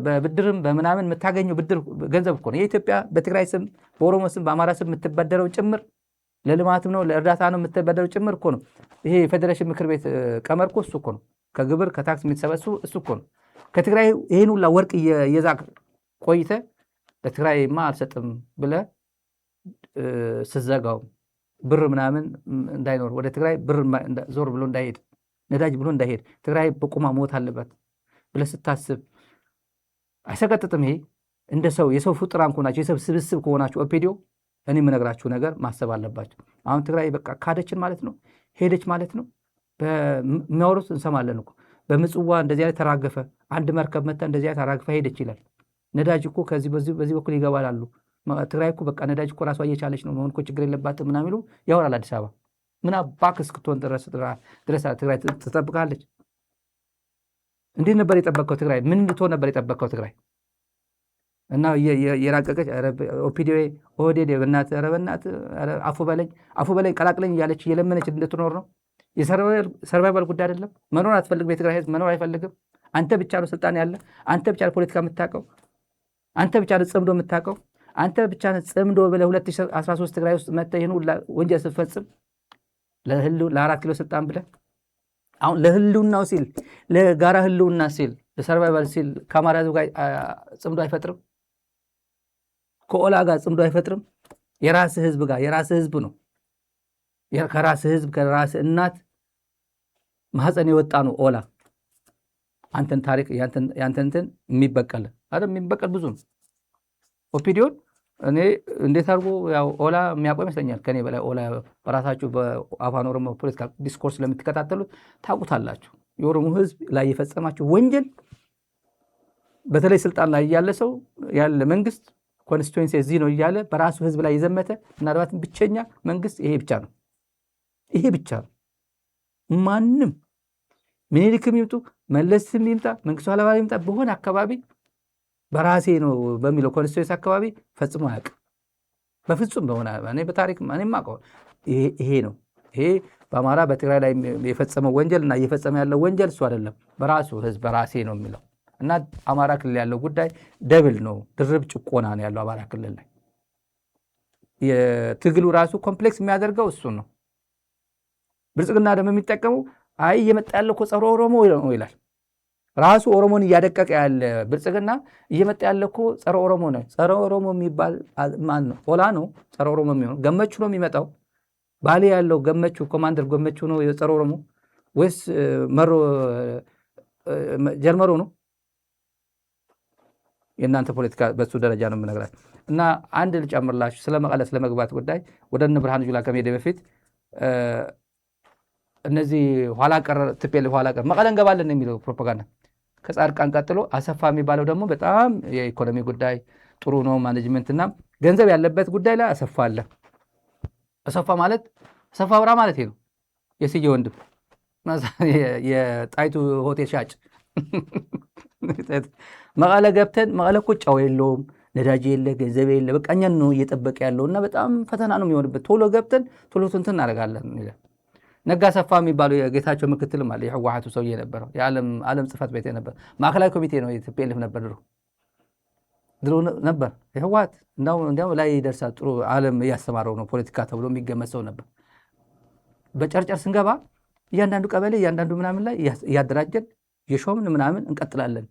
በብድርም በምናምን የምታገኘው ብድር ገንዘብ እኮ ነው። የኢትዮጵያ በትግራይ ስም በኦሮሞ ስም በአማራ ስም የምትበደረው ጭምር ለልማትም ነው ለእርዳታ ነው የምትበደረው ጭምር እኮ ነው። ይሄ የፌዴሬሽን ምክር ቤት ቀመር እኮ እሱ እኮ ነው። ከግብር ከታክስ የሚተሰበስቡ እሱ እኮ ነው። ከትግራይ ይህን ሁላ ወርቅ እየዛቅ ቆይተ ለትግራይማ አልሰጥም ብለ ስዘጋው ብር ምናምን እንዳይኖር ወደ ትግራይ ብር ዞር ብሎ እንዳይሄድ ነዳጅ ብሎ እንዳይሄድ ትግራይ በቁማ ሞት አለበት ብለ ስታስብ አይሰቀጥጥም? ይሄ እንደ ሰው የሰው ፍጡራን ከሆናችሁ የሰው ስብስብ ከሆናችሁ ኦፒዲዮ እኔ የምነግራችሁ ነገር ማሰብ አለባችሁ። አሁን ትግራይ በቃ ካደችን ማለት ነው፣ ሄደች ማለት ነው። በሚያወሩት እንሰማለን እኮ በምጽዋ እንደዚህ አይነት ተራገፈ፣ አንድ መርከብ መታ እንደዚህ አይነት ተራግፈ ሄደች ይላል። ነዳጅ እኮ ከዚህ በዚህ በኩል ይገባላሉ። ትግራይ እኮ በቃ ነዳጅ እኮ ራሷ እየቻለች ነው መሆን እኮ ችግር የለባትም ምናምን ይሉ ያወራል አዲስ አበባ። ምን አባክ እስክትሆን ድረስ ትግራይ ትጠብቃለች? እንዴት ነበር የጠበቀው ትግራይ? ምን እንድትሆን ነበር የጠበቀው ትግራይ? እና የራቀቀች ኦፒዲዮ ኦህዴድ በእናት አፉ በለኝ ቀላቅለኝ እያለች እየለመነች እንድትኖር ነው። የሰርቫይቫል ጉዳይ አይደለም። መኖር አትፈልግም። የትግራይ ህዝብ መኖር አይፈልግም። አንተ ብቻ ነው ስልጣን ያለ፣ አንተ ብቻ ነው ፖለቲካ የምታውቀው፣ አንተ ብቻ ነው ጽምዶ የምታውቀው፣ አንተ ብቻ ነው ጽምዶ ብለህ 2013 ትግራይ ውስጥ መጥተህ ይህን ወንጀል ስትፈጽም ለ4 ኪሎ ስልጣን ብለህ አሁን ለህልውናው ሲል ለጋራ ህልውና ሲል ለሰርቫይቫል ሲል ከአማራ ህዝብ ጋር ጽምዶ አይፈጥርም? ከኦላ ጋር ጽምዶ አይፈጥርም? የራስህ ህዝብ ጋር የራስህ ህዝብ ነው። ከራስህ ህዝብ ከራስህ እናት ማህፀን የወጣ ነው ኦላ። አንተን ታሪክ ያንተንትን የሚበቀል ብዙ ነው። ኦፒዲዮን እኔ እንዴት አድርጎ ያው ኦላ የሚያውቀው ይመስለኛል ከኔ በላይ። ኦላ በራሳችሁ በአፋን ኦሮሞ ፖለቲካ ዲስኮርስ ለምትከታተሉት ታውቁታላችሁ። የኦሮሞ ህዝብ ላይ የፈጸማችሁ ወንጀል በተለይ ስልጣን ላይ ያለ ሰው ያለ መንግስት ኮንስቲቱዌንሲ እዚህ ነው እያለ በራሱ ህዝብ ላይ የዘመተ ምናልባትም ብቸኛ መንግስት ይሄ ብቻ ነው። ይሄ ብቻ ነው። ማንም ምኒልክም ይምጡ መለስም ይምጣ መንግስቱ ኃይለማርያም ይምጣ በሆነ አካባቢ በራሴ ነው በሚለው ኮንስቲቱዌንሲ አካባቢ ፈጽሞ አያውቅም። በፍጹም በሆነ እኔ በታሪክ እኔ ማቀው ይሄ ነው። ይሄ በአማራ በትግራይ ላይ የፈጸመው ወንጀል እና እየፈጸመ ያለው ወንጀል እሱ አይደለም፣ በራሱ ህዝብ በራሴ ነው የሚለው እና አማራ ክልል ያለው ጉዳይ ደብል ነው፣ ድርብ ጭቆና ነው ያለው አማራ ክልል ላይ። የትግሉ ራሱ ኮምፕሌክስ የሚያደርገው እሱ ነው። ብልጽግና ደግሞ የሚጠቀሙ አይ እየመጣ ያለው እኮ ጸረ ኦሮሞ ነው ይላል። ራሱ ኦሮሞን እያደቀቀ ያለ ብልጽግና እየመጣ ያለ እኮ ጸረ ኦሮሞ ነው። ጸረ ኦሮሞ የሚባል ማን ነው? ኦላ ነው ጸረ ኦሮሞ የሚሆነው? ገመቹ ነው የሚመጣው? ባሌ ያለው ገመቹ ኮማንደር ገመቹ ነው የጸረ ኦሮሞ ወይስ ጀርመሮ ነው? የእናንተ ፖለቲካ በሱ ደረጃ ነው የምነግራችሁ። እና አንድ ልጨምርላችሁ ስለ መቀለ ስለ መግባት ጉዳይ ወደ እነ ብርሃኑ ጁላ ከመሄድ በፊት እነዚህ ኋላ ቀር ቲፒኤልኤፍ ኋላ ቀር መቀለ እንገባለን የሚለው ፕሮፓጋንዳ ከጻድቃን ቀጥሎ አሰፋ የሚባለው ደግሞ በጣም የኢኮኖሚ ጉዳይ ጥሩ ነው ማኔጅመንትና ገንዘብ ያለበት ጉዳይ ላይ አሰፋ አለ። አሰፋ ማለት አሰፋ ብራ ማለት ነው የስዬ ወንድም የጣይቱ ሆቴል ሻጭ። መቀለ ገብተን መቀለ እኮ ጫው የለውም ነዳጅ የለ ገንዘብ የለ በቃ እኛን ነው እየጠበቀ ያለው እና በጣም ፈተና ነው የሚሆንበት። ቶሎ ገብተን ቶሎ እንትን እናደርጋለን ይላል። ነጋ ሰፋ የሚባለው የጌታቸው ምክትልም አለ። የህወሓቱ ሰውዬ ነበረው የዓለም ጽህፈት ቤት ነበር። ማዕከላዊ ኮሚቴ ነው የቲፒኤልኤፍ ነበር ድሮ ነበር የህወሓት እንዲያውም ላይ ይደርሳል። ጥሩ ዓለም እያስተማረው ነው ፖለቲካ ተብሎ የሚገመት ሰው ነበር። በጨርጨር ስንገባ እያንዳንዱ ቀበሌ እያንዳንዱ ምናምን ላይ እያደራጀን የሾምን ምናምን እንቀጥላለን።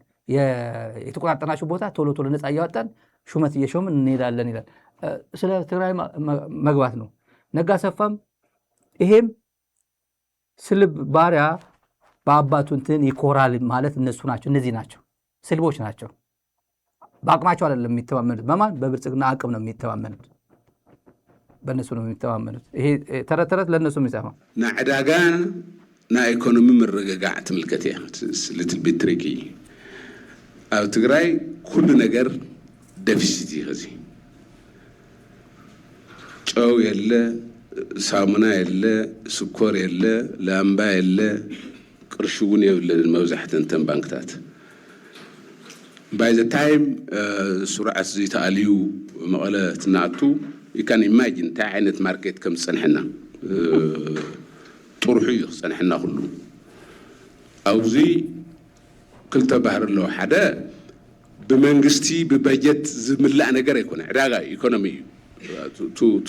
የተቆጣጠናችሁ ቦታ ቶሎ ቶሎ ነፃ እያወጣን ሹመት እየሾምን እንሄዳለን ይላል። ስለ ትግራይ መግባት ነው ነጋ ሰፋም ይሄም ስልብ ባሪያ በአባቱ እንትን ይኮራል ማለት እነሱ ናቸው። እነዚህ ናቸው ስልቦች ናቸው። በአቅማቸው አይደለም የሚተማመኑት። በማን በብልጽግና አቅም ነው የሚተማመኑት። በእነሱ ነው የሚተማመኑት። ይሄ ተረት ተረት ለእነሱ የሚጻፈው ናዕዳጋን ና ኢኮኖሚ መረጋጋዕ ትምልከት እያ ልትል ቤት ትሪኪ ኣብ ትግራይ ኩሉ ነገር ደፊሲት እዩ። ኸዚ ጨው የለ፣ ሳሙና የለ፣ ስኮር የለ፣ ላምባ የለ፣ ቅርሺ እውን የብለን መብዛሕተን ተን ባንክታት ባይ ዘ ታይም ስርዓት ዘይተኣልዩ መቐለ ትናኣቱ ይካን ኢማጂን እንታይ ዓይነት ማርኬት ከም ዝፀንሐና ጥሩሑ እዩ ክፀንሐና ኩሉ። ኣብዚ ክልተ ባህር ኣለዎ። ሓደ ብመንግስቲ ብበጀት ዝምላእ ነገር ኣይኮነ፣ ዕዳጋ ኢኮኖሚ እዩ።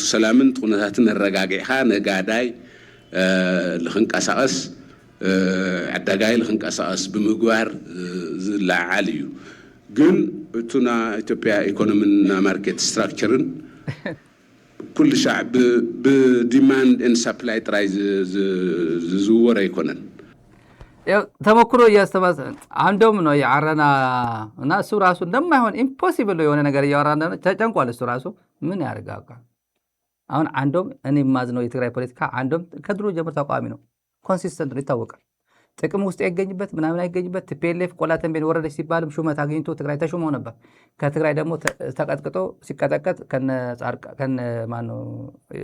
ሰላምን ኩነታትን ኣረጋጊዕኻ ነጋዳይ ንኽንቀሳቐስ ዕዳጋይ ንኽንቀሳቐስ ብምግባር ዝለዓል እዩ። ግን እቱና ኢትዮጵያ ኢኮኖሚና ማርኬት ስትራክቸርን ኩሉ ሻዕ ብዲማንድ ኤንድ ሰፕላይ ጥራይ ዝዝወር ኣይኮነን። ተሞክሮ እያስተማሰ አንዶም ነው የዓረና እና እሱ ራሱ እንደማይሆን ኢምፖሲብል የሆነ ነገር እያወራ ተጨንቋል። እሱ ራሱ ምን ያደርጋል? አሁን አንዶም እኔ የማዝነው የትግራይ ፖለቲካ አንዶም ከድሮ ጀምሮ ተቃዋሚ ነው። ኮንሲስተንት ነው፣ ይታወቃል። ጥቅም ውስጥ አይገኝበት ምናምን አይገኝበት። ቲፒኤልኤፍ ቆላ ተንቤን ወረደች ሲባልም ሹመት አግኝቶ ትግራይ ተሾመው ነበር። ከትግራይ ደግሞ ተቀጥቅጦ ሲቀጠቀጥ ከነ ማነው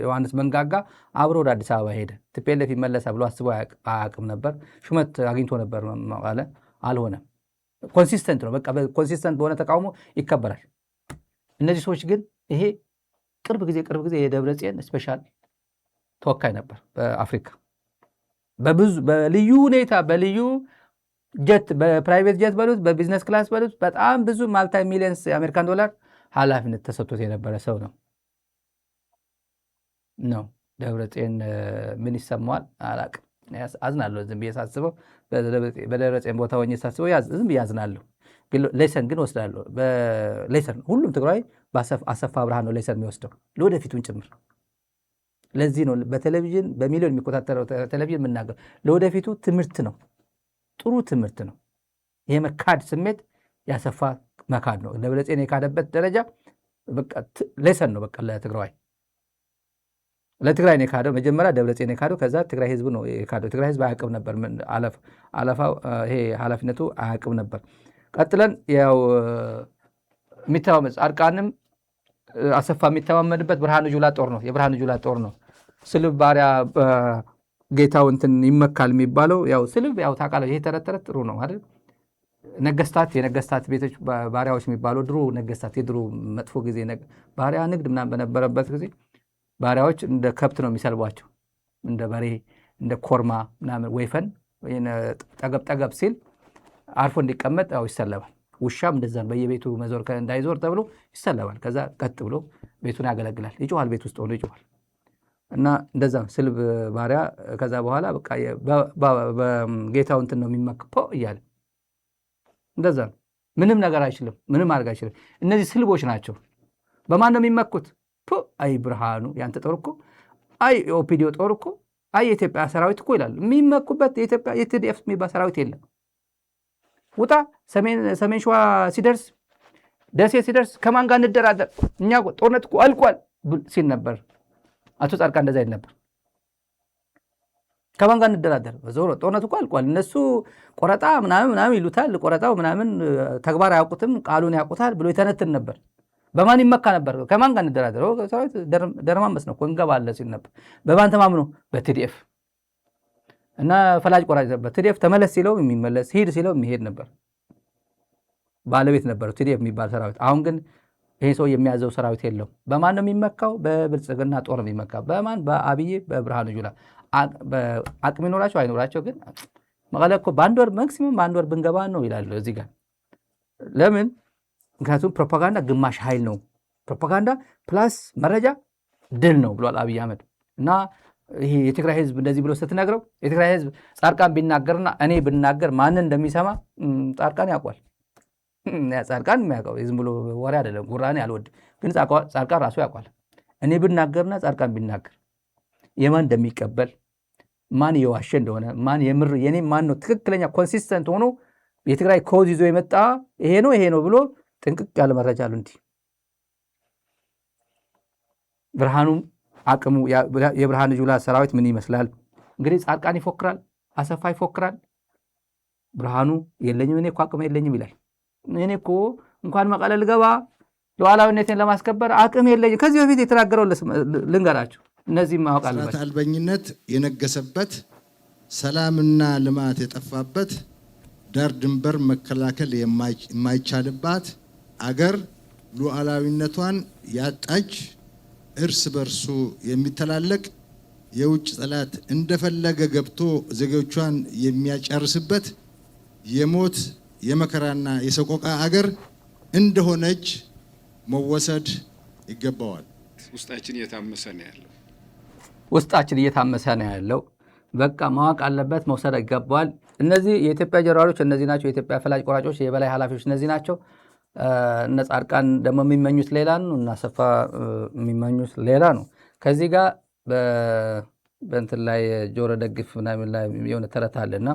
ዮሐንስ መንጋጋ አብሮ ወደ አዲስ አበባ ሄደ። ቲፒኤልኤፍ ይመለሳል ብሎ አስቦ አያውቅም ነበር። ሹመት አግኝቶ ነበር ማለት አልሆነም። ኮንሲስተንት ነው። በቃ ኮንሲስተንት በሆነ ተቃውሞ ይከበራል። እነዚህ ሰዎች ግን ይሄ ቅርብ ጊዜ የደብረጽዮን ስፔሻል ተወካይ ነበር በአፍሪካ በልዩ ሁኔታ በልዩ ጀት በፕራይቬት ጀት በሉት በቢዝነስ ክላስ በሉት በጣም ብዙ ማልቲ ሚሊየንስ የአሜሪካን ዶላር ኃላፊነት ተሰጥቶት የነበረ ሰው ነው። ደብረጽዮን ምን ይሰማዋል አላቅም። አዝናለሁ ዝም ብዬ ሳስበው፣ በደብረጽዮን ቦታ ሆኜ ሳስበው ዝም ብዬ አዝናለሁ። ሌሰን ግን ወስዳለሁ። ሌሰን ሁሉም ትግራይ አሰፋ ብርሃን ነው ሌሰን የሚወስደው ለወደፊቱን ጭምር። ለዚህ ነው በቴሌቪዥን በሚሊዮን የሚቆጣጠረው ቴሌቪዥን የምናገር ለወደፊቱ ትምህርት ነው፣ ጥሩ ትምህርት ነው። ይሄ መካድ ስሜት ያሰፋ መካድ ነው። ደብረጽዮን የካደበት ደረጃ በቃ ሌሰን ነው። በቃ ለትግራይ ነው የካደው። መጀመሪያ ደብረጽዮን የካደው፣ ከዛ ትግራይ ህዝብ ነው የካደው። ትግራይ ህዝብ አያውቅም ነበር አለፋው ይሄ ኃላፊነቱ አያውቅም ነበር። ቀጥለን ያው የሚተማመን ጻድቃንም አሰፋ የሚተማመንበት ብርሃኑ ጁላ ጦር ነው። የብርሃኑ ጁላ ጦር ነው። ስልብ ባሪያ ጌታው እንትን ይመካል የሚባለው ያው ስልብ ያው ታውቃለህ። ይሄ ተረት ጥሩ ነው አይደል? የነገስታት ቤቶች ባሪያዎች የሚባለው ድሮ ነገስታት የድሮ መጥፎ ጊዜ ባሪያ ንግድ ምናምን በነበረበት ጊዜ ባሪያዎች እንደ ከብት ነው የሚሰልቧቸው፣ እንደ በሬ እንደ ኮርማ ምናምን ወይፈን ጠገብ ሲል አርፎ እንዲቀመጥ ያው ይሰለባል። ውሻም እንደዛ በየቤቱ መዞር እንዳይዞር ተብሎ ይሰለባል። ከዛ ቀጥ ብሎ ቤቱን ያገለግላል። ይጮሃል፣ ቤት ውስጥ ሆኖ ይጮሃል። እና እንደዛ ስልብ ባሪያ ከዛ በኋላ በቃ በጌታው እንትን ነው የሚመክፈው እያለ እንደዛ ነው። ምንም ነገር አይችልም፣ ምንም ማድረግ አይችልም። እነዚህ ስልቦች ናቸው። በማን ነው የሚመኩት? አይ ብርሃኑ ያንተ ጦር እኮ፣ አይ ኦፒዲዮ ጦር እኮ፣ አይ የኢትዮጵያ ሰራዊት እኮ ይላሉ። የሚመኩበት የኢትዮጵያ የቲዲኤፍ የሚባል ሰራዊት የለም። ውጣ ሰሜን ሸዋ ሲደርስ ደሴ ሲደርስ ከማን ጋር እንደራደር እኛ ጦርነት እኮ አልቋል ሲል ነበር አቶ ጻድቃን። እንደዛ ይል ነበር። ከማን ጋር እንደራደር ዞሮ ጦርነት እኮ አልቋል። እነሱ ቆረጣ ምናምን ይሉታል። ቆረጣው ምናምን ተግባር አያውቁትም፣ ቃሉን ያውቁታል ብሎ የተነትን ነበር። በማን ይመካ ነበር? ከማን ጋር እንደራደር ሰራዊት ደረማመስ ነው እኮ እንገባለን ሲል ነበር። በማን ተማምኖ? በቲዲኤፍ እና ፈላጭ ቆራጭ ነበር። ቲዲኤፍ ተመለስ ሲለው የሚመለስ ሂድ ሲለው የሚሄድ ነበር። ባለቤት ነበር ቲዲኤፍ የሚባል ሰራዊት። አሁን ግን ይሄ ሰው የሚያዘው ሰራዊት የለው። በማን ነው የሚመካው? በብልጽግና ጦር ነው የሚመካው። በማን? በአብይ በብርሃኑ ጁላ። አቅም ይኖራቸው አይኖራቸው ግን መቀለ እኮ በአንድ ወር ማክሲመም በአንድ ወር ብንገባ ነው ይላሉ እዚህ ጋር። ለምን? ምክንያቱም ፕሮፓጋንዳ ግማሽ ኃይል ነው። ፕሮፓጋንዳ ፕላስ መረጃ ድል ነው ብሏል አብይ አህመድ። እና ይሄ የትግራይ ህዝብ እንደዚህ ብሎ ስትነግረው የትግራይ ህዝብ ጻድቃን ቢናገርና እኔ ብናገር ማንን እንደሚሰማ ጻድቃን ያውቋል። ጻድቃን የሚያውቀው ዝም ብሎ ወሬ አይደለም፣ ጉራኔ አልወድም። ግን ጻድቃን ራሱ ያውቋል። እኔ ብናገርና ጻድቃን ቢናገር የማን እንደሚቀበል ማን የዋሸ እንደሆነ ማን የምር የኔ ማን ነው ትክክለኛ ኮንሲስተንት ሆኖ የትግራይ ኮዝ ይዞ የመጣ ይሄ ነው ብሎ ጥንቅቅ ያለ መረጃ አሉ። እንዲህ ብርሃኑ አቅሙ የብርሃኑ ጁላ ሰራዊት ምን ይመስላል? እንግዲህ ጻድቃን ይፎክራል፣ አሰፋ ይፎክራል። ብርሃኑ የለኝም እኔ እኮ አቅም የለኝም ይላል። እኔ እኮ እንኳን መቀለ ልገባ ሉዓላዊነቴን ለማስከበር አቅም የለኝም። ከዚህ በፊት የተናገረው ልንገራችሁ። እነዚህም ማወቅ አለባቸው። ስርዓተ አልበኝነት የነገሰበት፣ ሰላምና ልማት የጠፋበት፣ ዳር ድንበር መከላከል የማይቻልባት አገር ሉዓላዊነቷን ያጣች፣ እርስ በርሱ የሚተላለቅ የውጭ ጠላት እንደፈለገ ገብቶ ዜጎቿን የሚያጨርስበት የሞት የመከራና የሰቆቃ አገር እንደሆነች መወሰድ ይገባዋል። ውስጣችን እየታመሰ ነው ያለው። በቃ ማወቅ አለበት፣ መውሰድ ይገባዋል። እነዚህ የኢትዮጵያ ጀነራሎች እነዚህ ናቸው። የኢትዮጵያ ፈላጭ ቆራጮች የበላይ ኃላፊዎች እነዚህ ናቸው። እነ ጻድቃን ደግሞ የሚመኙት ሌላ ነው፣ እና አሰፋ የሚመኙት ሌላ ነው። ከዚህ ጋር በእንትን ላይ ጆሮ ደግፍ ምናምን ላይ የሆነ ተረት አለና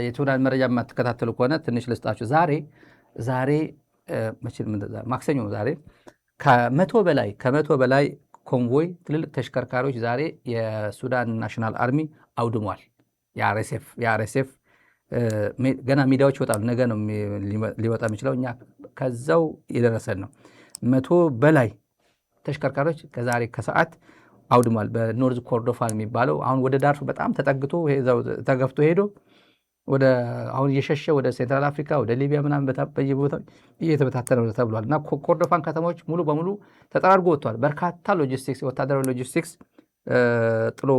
የሱዳን መረጃ የማትከታተሉ ከሆነ ትንሽ ልስጣችሁ። ዛሬ ማክሰኞ ዛሬ ከመቶ በላይ ኮንቮይ ትልልቅ ተሽከርካሪዎች ዛሬ የሱዳን ናሽናል አርሚ አውድሟል። የአርኤስኤፍ ገና ሚዲያዎች ይወጣሉ። ነገ ነው ሊወጣ የሚችለው። እኛ ከዛው የደረሰን ነው። 100 በላይ ተሽከርካሪዎች ከዛሬ ከሰዓት አውድሟል። በኖርዝ ኮርዶፋን የሚባለው አሁን ወደ ዳርፉ በጣም ተጠግቶ ተገፍቶ ሄዶ አሁን እየሸሸ ወደ ሴንትራል አፍሪካ ወደ ሊቢያ ምናምን በየቦታው እየተበታተነ ነው ተብሏል። እና ኮርዶፋን ከተሞች ሙሉ በሙሉ ተጠራርጎ ወጥቷል። በርካታ ሎጂስቲክስ ወታደራዊ ሎጂስቲክስ ጥሎ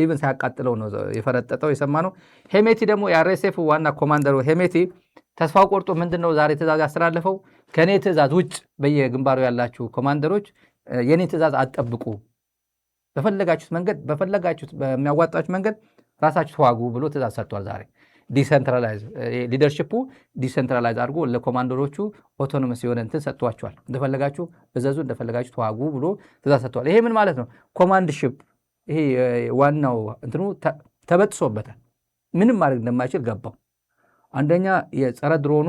ኢቨን ሳያቃጥለው ነው የፈረጠጠው የሰማ ነው። ሄሜቲ ደግሞ የአርኤስኤፍ ዋና ኮማንደሩ ሄሜቲ ተስፋው ቆርጦ ምንድነው ዛሬ ትእዛዝ ያስተላለፈው? ከኔ ትእዛዝ ውጭ በየግንባሩ ያላችሁ ኮማንደሮች የኔ ትእዛዝ አትጠብቁ፣ በፈለጋችሁት መንገድ በፈለጋችሁት በሚያዋጣችሁ መንገድ ራሳችሁ ተዋጉ ብሎ ትእዛዝ ሰጥቷል። ዛሬ ዲሰንትራላይዝ ሊደርሺፑ ዲሰንትራላይዝ አድርጎ ለኮማንደሮቹ ኦቶኖመስ የሆነ እንትን ሰጥቷቸዋል። እንደፈለጋችሁ እዘዙ፣ እንደፈለጋችሁ ተዋጉ ብሎ ትእዛዝ ሰጥቷል። ይሄ ምን ማለት ነው? ኮማንድሺፕ ይሄ ዋናው እንትኑ ተበጥሶበታል። ምንም ማድረግ እንደማይችል ገባው። አንደኛ የጸረ ድሮን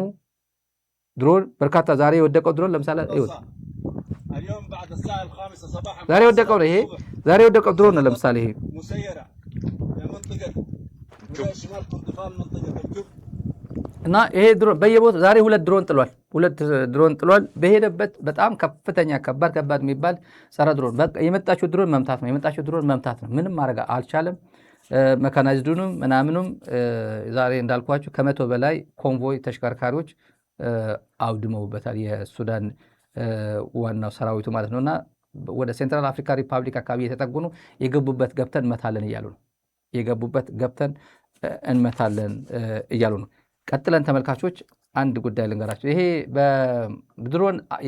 በርካታ ዛሬ የወደቀው ድሮን ለምሳሌ ዛሬ የወደቀው ነው። ይሄ ዛሬ የወደቀው ድሮን ነው። ለምሳሌ ይሄ እና ይሄ ድሮን በየቦታው ዛሬ ሁለት ድሮን ጥሏል። በሄደበት በጣም ከፍተኛ ከባድ የሚባል ጸረ ድሮን በቃ የመጣችው ድሮን መምታት ነው። ምንም ማድረግ አልቻለም። መካናይዝዱንም ምናምኑም ዛሬ እንዳልኳችሁ ከ100 በላይ ኮንቮይ ተሽከርካሪዎች አውድመውበታል። የሱዳን ዋናው ሰራዊቱ ማለት ነውና ወደ ሴንትራል አፍሪካ ሪፐብሊክ አካባቢ የተጠጉ ነው። የገቡበት ገብተን እንመታለን እያሉ ነው። ቀጥለን ተመልካቾች አንድ ጉዳይ ልንገራቸው። ይሄ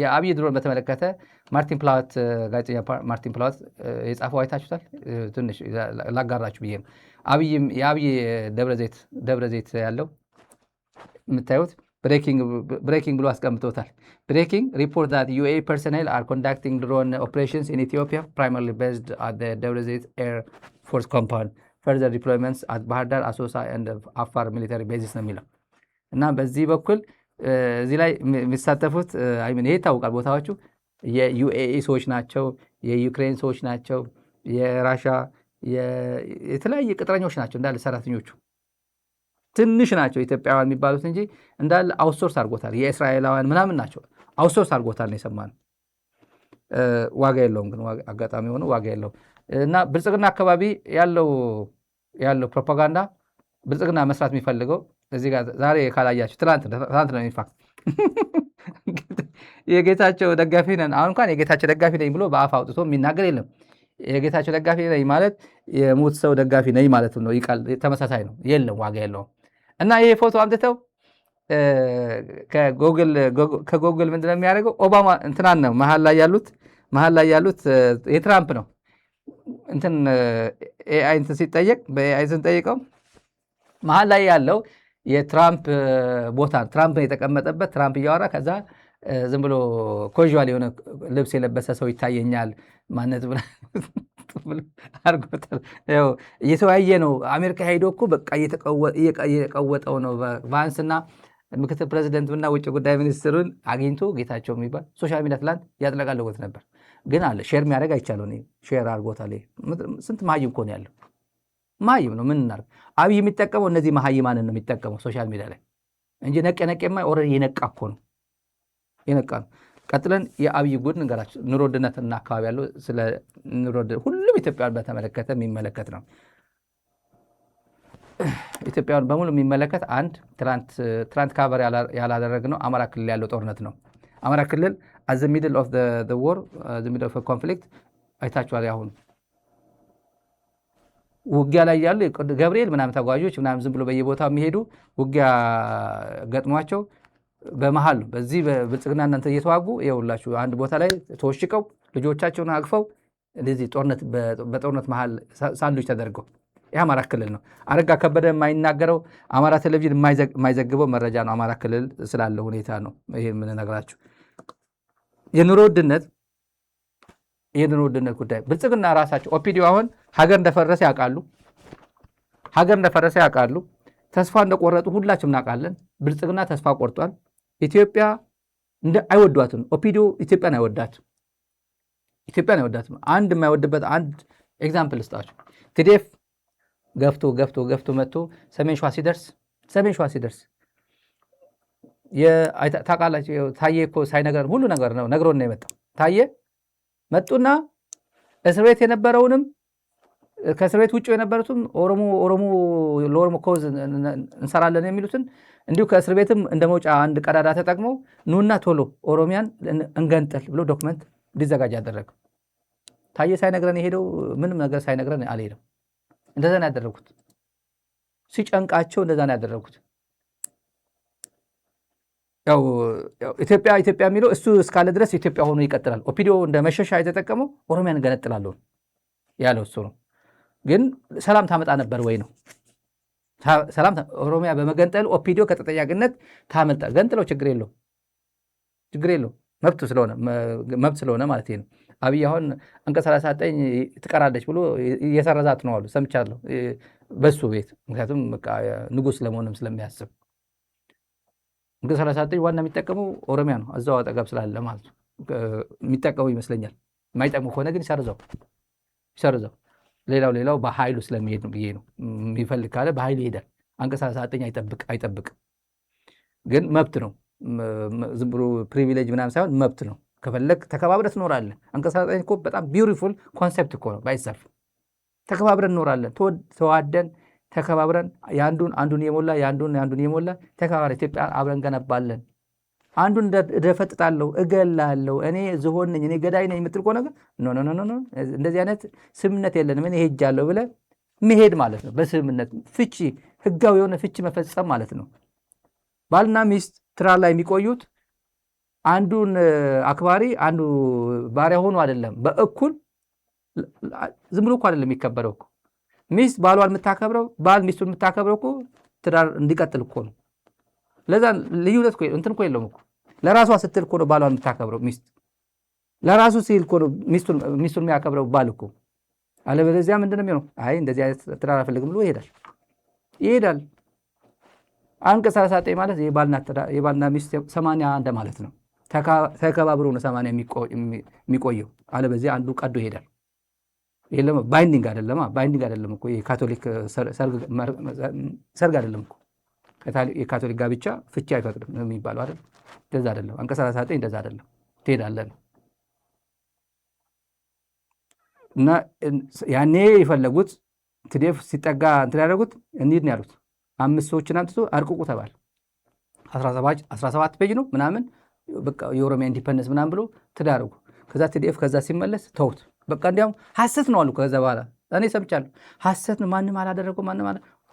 የአብይ ድሮን በተመለከተ ጋዜጠኛ ማርቲን ፕላዋት የጻፈው አይታችሁታል። ትንሽ ላጋራችሁ ብዬ ነው። የአብይ ደብረዘይት ያለው የምታዩት ብሬኪንግ ብሎ አስቀምጦታል። ብሬኪንግ ሪፖርት ዛት ዩኤኢ ፐርሰኔል አር ኮንዳክቲንግ ድሮን ኦፕሬሽንስ ኢን ኢትዮጵያ ፕራይማሪሊ ቤዝድ አት ደብረዘይት ኤር ፎርስ ኮምፓውንድ ፈርዘር ዲፕሎይመንትስ አት ባህር ዳር፣ አሶሳ ኤንድ አፋር ሚሊታሪ ቤዚስ ነው የሚለው እና በዚህ በኩል እዚህ ላይ የሚሳተፉት ይሄ ይታወቃል። ቦታዎቹ የዩኤኢ ሰዎች ናቸው፣ የዩክሬን ሰዎች ናቸው፣ የራሻ የተለያየ ቅጥረኞች ናቸው። እንዳለ ሰራተኞቹ ትንሽ ናቸው ኢትዮጵያውያን የሚባሉት እንጂ እንዳለ አውትሶርስ አድርጎታል። የእስራኤላውያን ምናምን ናቸው፣ አውትሶርስ አድርጎታል ነው የሰማነው። ዋጋ የለውም ግን አጋጣሚ ሆኖ ዋጋ የለውም እና ብልጽግና አካባቢ ያለው ፕሮፓጋንዳ ብልጽግና መስራት የሚፈልገው እዚህ ጋር ዛሬ ካላያችሁ ትናንት ነው ኢንፋክት የጌታቸው ደጋፊ ነን። አሁን እንኳን የጌታቸው ደጋፊ ነኝ ብሎ በአፍ አውጥቶ የሚናገር የለም። የጌታቸው ደጋፊ ነኝ ማለት የሞት ሰው ደጋፊ ነኝ ማለት ነው። ይቃል ተመሳሳይ ነው፣ የለም ዋጋ የለውም። እና ይሄ ፎቶ አምጥተው ከጎግል ምንድነው የሚያደርገው? ኦባማ እንትናን ነው መሀል ላይ ያሉት የትራምፕ ነው እንትን ኤአይ እንትን ሲጠየቅ በኤአይ ስንጠይቀው መሀል ላይ ያለው የትራምፕ ቦታ ትራምፕ የተቀመጠበት ትራምፕ እያወራ ከዛ ዝም ብሎ ኮዥዋል የሆነ ልብስ የለበሰ ሰው ይታየኛል ማነት አድርጎታል። ያው እየተወያየ ነው። አሜሪካ ሄዶ እኮ በቃ እየቀወጠው ነው። ቫንስና ምክትል ፕሬዚደንቱና ውጭ ጉዳይ ሚኒስትሩን አግኝቶ ጌታቸው የሚባል ሶሻል ሚዲያ ትላንት ያጥለቃለጎት ነበር። ግን አለ ሼር የሚያደርግ አይቻለው። ሼር አድርጎታል። ስንት መሀይም እኮ ነው ያለው። መሀይም ነው። ምን እናድርግ? አብይ የሚጠቀመው እነዚህ መሀይማንን ነው የሚጠቀመው ሶሻል ሚዲያ ላይ እንጂ ነቄማ ኦልሬዲ የነቃ እኮ ነው። የነቃ ነው። ቀጥለን የአብይ ጉድ ንገራቸው። ኑሮ ውድነትና አካባቢ ያለው ስለ ኑሮ ውድነት ሁሉም ኢትዮጵያን በተመለከተ የሚመለከት ነው። ኢትዮጵያን በሙሉ የሚመለከት አንድ ትራንት ካቨር ያላደረግነው አማራ ክልል ያለው ጦርነት ነው። አማራ ክልል አዝ ሚድል ኦፍ ዘ ዎር ሚድል ኦፍ ኮንፍሊክት አይታችኋል። ያሁን ውጊያ ላይ ያሉ ገብርኤል ምናምን ተጓዦች ምናምን ዝም ብሎ በየቦታው የሚሄዱ ውጊያ ገጥሟቸው በመሃል በዚህ በብልጽግና እናንተ እየተዋጉ ይኸውላችሁ አንድ ቦታ ላይ ተወሽቀው ልጆቻቸውን አቅፈው እንደዚህ በጦርነት መሃል ሳንዱች ተደርገው ይህ አማራ ክልል ነው። አረጋ ከበደ የማይናገረው አማራ ቴሌቪዥን የማይዘግበው መረጃ ነው። አማራ ክልል ስላለው ሁኔታ ነው ይሄ የምንነግራችሁ። የኑሮ ውድነት ጉዳይ ብልጽግና ራሳቸው ኦፒዲዮ አሁን ሀገር እንደፈረሰ ያውቃሉ። ተስፋ እንደቆረጡ ሁላችንም እናውቃለን። ብልጽግና ተስፋ ቆርጧል። ኢትዮጵያ አይወዷትም። ኦፒዲዮ ኢትዮጵያን አይወዳትም። አንድ የማይወድበት አንድ ኤግዛምፕል ስጣችሁ። ቲዲኤፍ ገፍቶ መጥቶ ሰሜን ሸዋ ሲደርስ ታውቃላችሁ። ታዬ እኮ ሳይነገረን ሁሉ ነገር ነው ነግሮን ነው የመጣው። ታዬ መጡና እስር ቤት የነበረውንም ከእስር ቤት ውጭ የነበሩትም ለኦሮሞ ኮዝ እንሰራለን የሚሉትን እንዲሁ ከእስር ቤትም እንደ መውጫ አንድ ቀዳዳ ተጠቅመው ኑና ቶሎ ኦሮሚያን እንገንጠል ብሎ ዶክመንት እንዲዘጋጅ ያደረገ ታዬ ሳይነግረን የሄደው ምንም ነገር ሳይነግረን አልሄደም። እንደዛ ነው ያደረጉት። ሲጨንቃቸው እንደዛ ነው ያደረጉት። ያው ኢትዮጵያ የሚለው እሱ እስካለ ድረስ ኢትዮጵያ ሆኖ ይቀጥላል። ኦፒዲዮ እንደ መሸሻ የተጠቀመው ኦሮሚያን እንገነጥላለሁ ያለው እሱ ነው። ግን ሰላም ታመጣ ነበር ወይ ነው? ኦሮሚያ በመገንጠል ኦፒዲዮ ከተጠያቂነት ታመልጣ። ገንጥለው ችግር የለው መብት ስለሆነ ማለት ነው። አብይ አሁን አንቀጽ 39 ትቀራለች ብሎ እየሰረዛት ነው አሉ፣ ሰምቻለሁ በሱ ቤት። ምክንያቱም በቃ ንጉሥ ለመሆንም ስለሚያስብ አንቀጽ 39 ዋና የሚጠቀመው ኦሮሚያ ነው፣ እዛው አጠገብ ስላለ ማለት ነው የሚጠቀሙ ይመስለኛል። የማይጠቅሙ ከሆነ ግን ይሰርዘው። ሌላው በኃይሉ ስለሚሄድ ነው ብዬ ነው። የሚፈልግ ካለ በኃይል ይሄዳል። አንቀጽ 39 አይጠብቅም። ግን መብት ነው። ዝም ብሎ ፕሪቪሌጅ ምናምን ሳይሆን መብት ነው። ከፈለግ ተከባብረን ትኖራለን። አንቀጽ 39 እኮ በጣም ቢዩቲፉል ኮንሴፕት እኮ ነው። ባይሰፍ ተከባብረን እንኖራለን። ተዋደን ተከባብረን አንዱን የሞላ ተከባብረን ኢትዮጵያ አብረን ገነባለን። አንዱን እደፈጥጣለሁ፣ እገላለሁ፣ እኔ ዝሆን ነኝ፣ እኔ ገዳይ ነኝ የምትል ከሆነ ኖ እንደዚህ አይነት ስምምነት የለንም፣ እኔ ሄጃለሁ ብለህ መሄድ ማለት ነው። በስምምነት ፍቺ፣ ህጋዊ የሆነ ፍቺ መፈጸም ማለት ነው። ባልና ሚስት ትዳር ላይ የሚቆዩት አንዱን አክባሪ አንዱ ባሪያ ሆኖ አይደለም፣ በእኩል ዝም ብሎ እኮ አይደለም የሚከበረው እኮ። ሚስት ባሏን የምታከብረው፣ ባል ሚስቱን የምታከብረው እኮ ትዳር እንዲቀጥል እኮ ነው። ለዛ ልዩነት እንትን እኮ የለውም እኮ። ለራሷ ስትል እኮ ነው ባሏን የምታከብረው ሚስት። ለራሱ ሲል እኮ ነው ሚስቱን የሚያከብረው ባል እኮ። አለበለዚያ ምንድን ነው የሚሆነው? አይ እንደዚህ አይነት ትዳር አልፈልግም ብሎ ይሄዳል። አንቀጽ 39 ማለት የባልና ሚስት 80 እንደማለት ነው። ተከባብሮ ነው 80 የሚቆየው። አለበለዚያ አንዱ ቀዶ ይሄዳል። የለም ባይንዲንግ አይደለም እኮ የካቶሊክ ሰርግ አይደለም እኮ። የካቶሊክ ጋብቻ ፍቺ አይፈቅድም የሚባለው አይደል? እንደዛ አይደለም። አንቀጽ 39 እንደዛ አይደለም። ትሄዳለን እና ያኔ የፈለጉት ትዴፍ ሲጠጋ እንትን ያደረጉት እንሂድ ነው ያሉት። 5 ሰዎችን አምጥቶ አርቅቁ ተባለ። 17 ፔጅ ነው ምናምን በቃ የኦሮሚያ ኢንዲፔንደንስ ምናምን ብሎ ትዳረጉ። ከዛ ትዴፍ ከዛ ሲመለስ ተውት። በቃ እንዲያውም ሐሰት ነው አሉ። ከዛ በኋላ እኔ ሰምቻለሁ። ሐሰት ነው፣ ማንም አላደረገው፣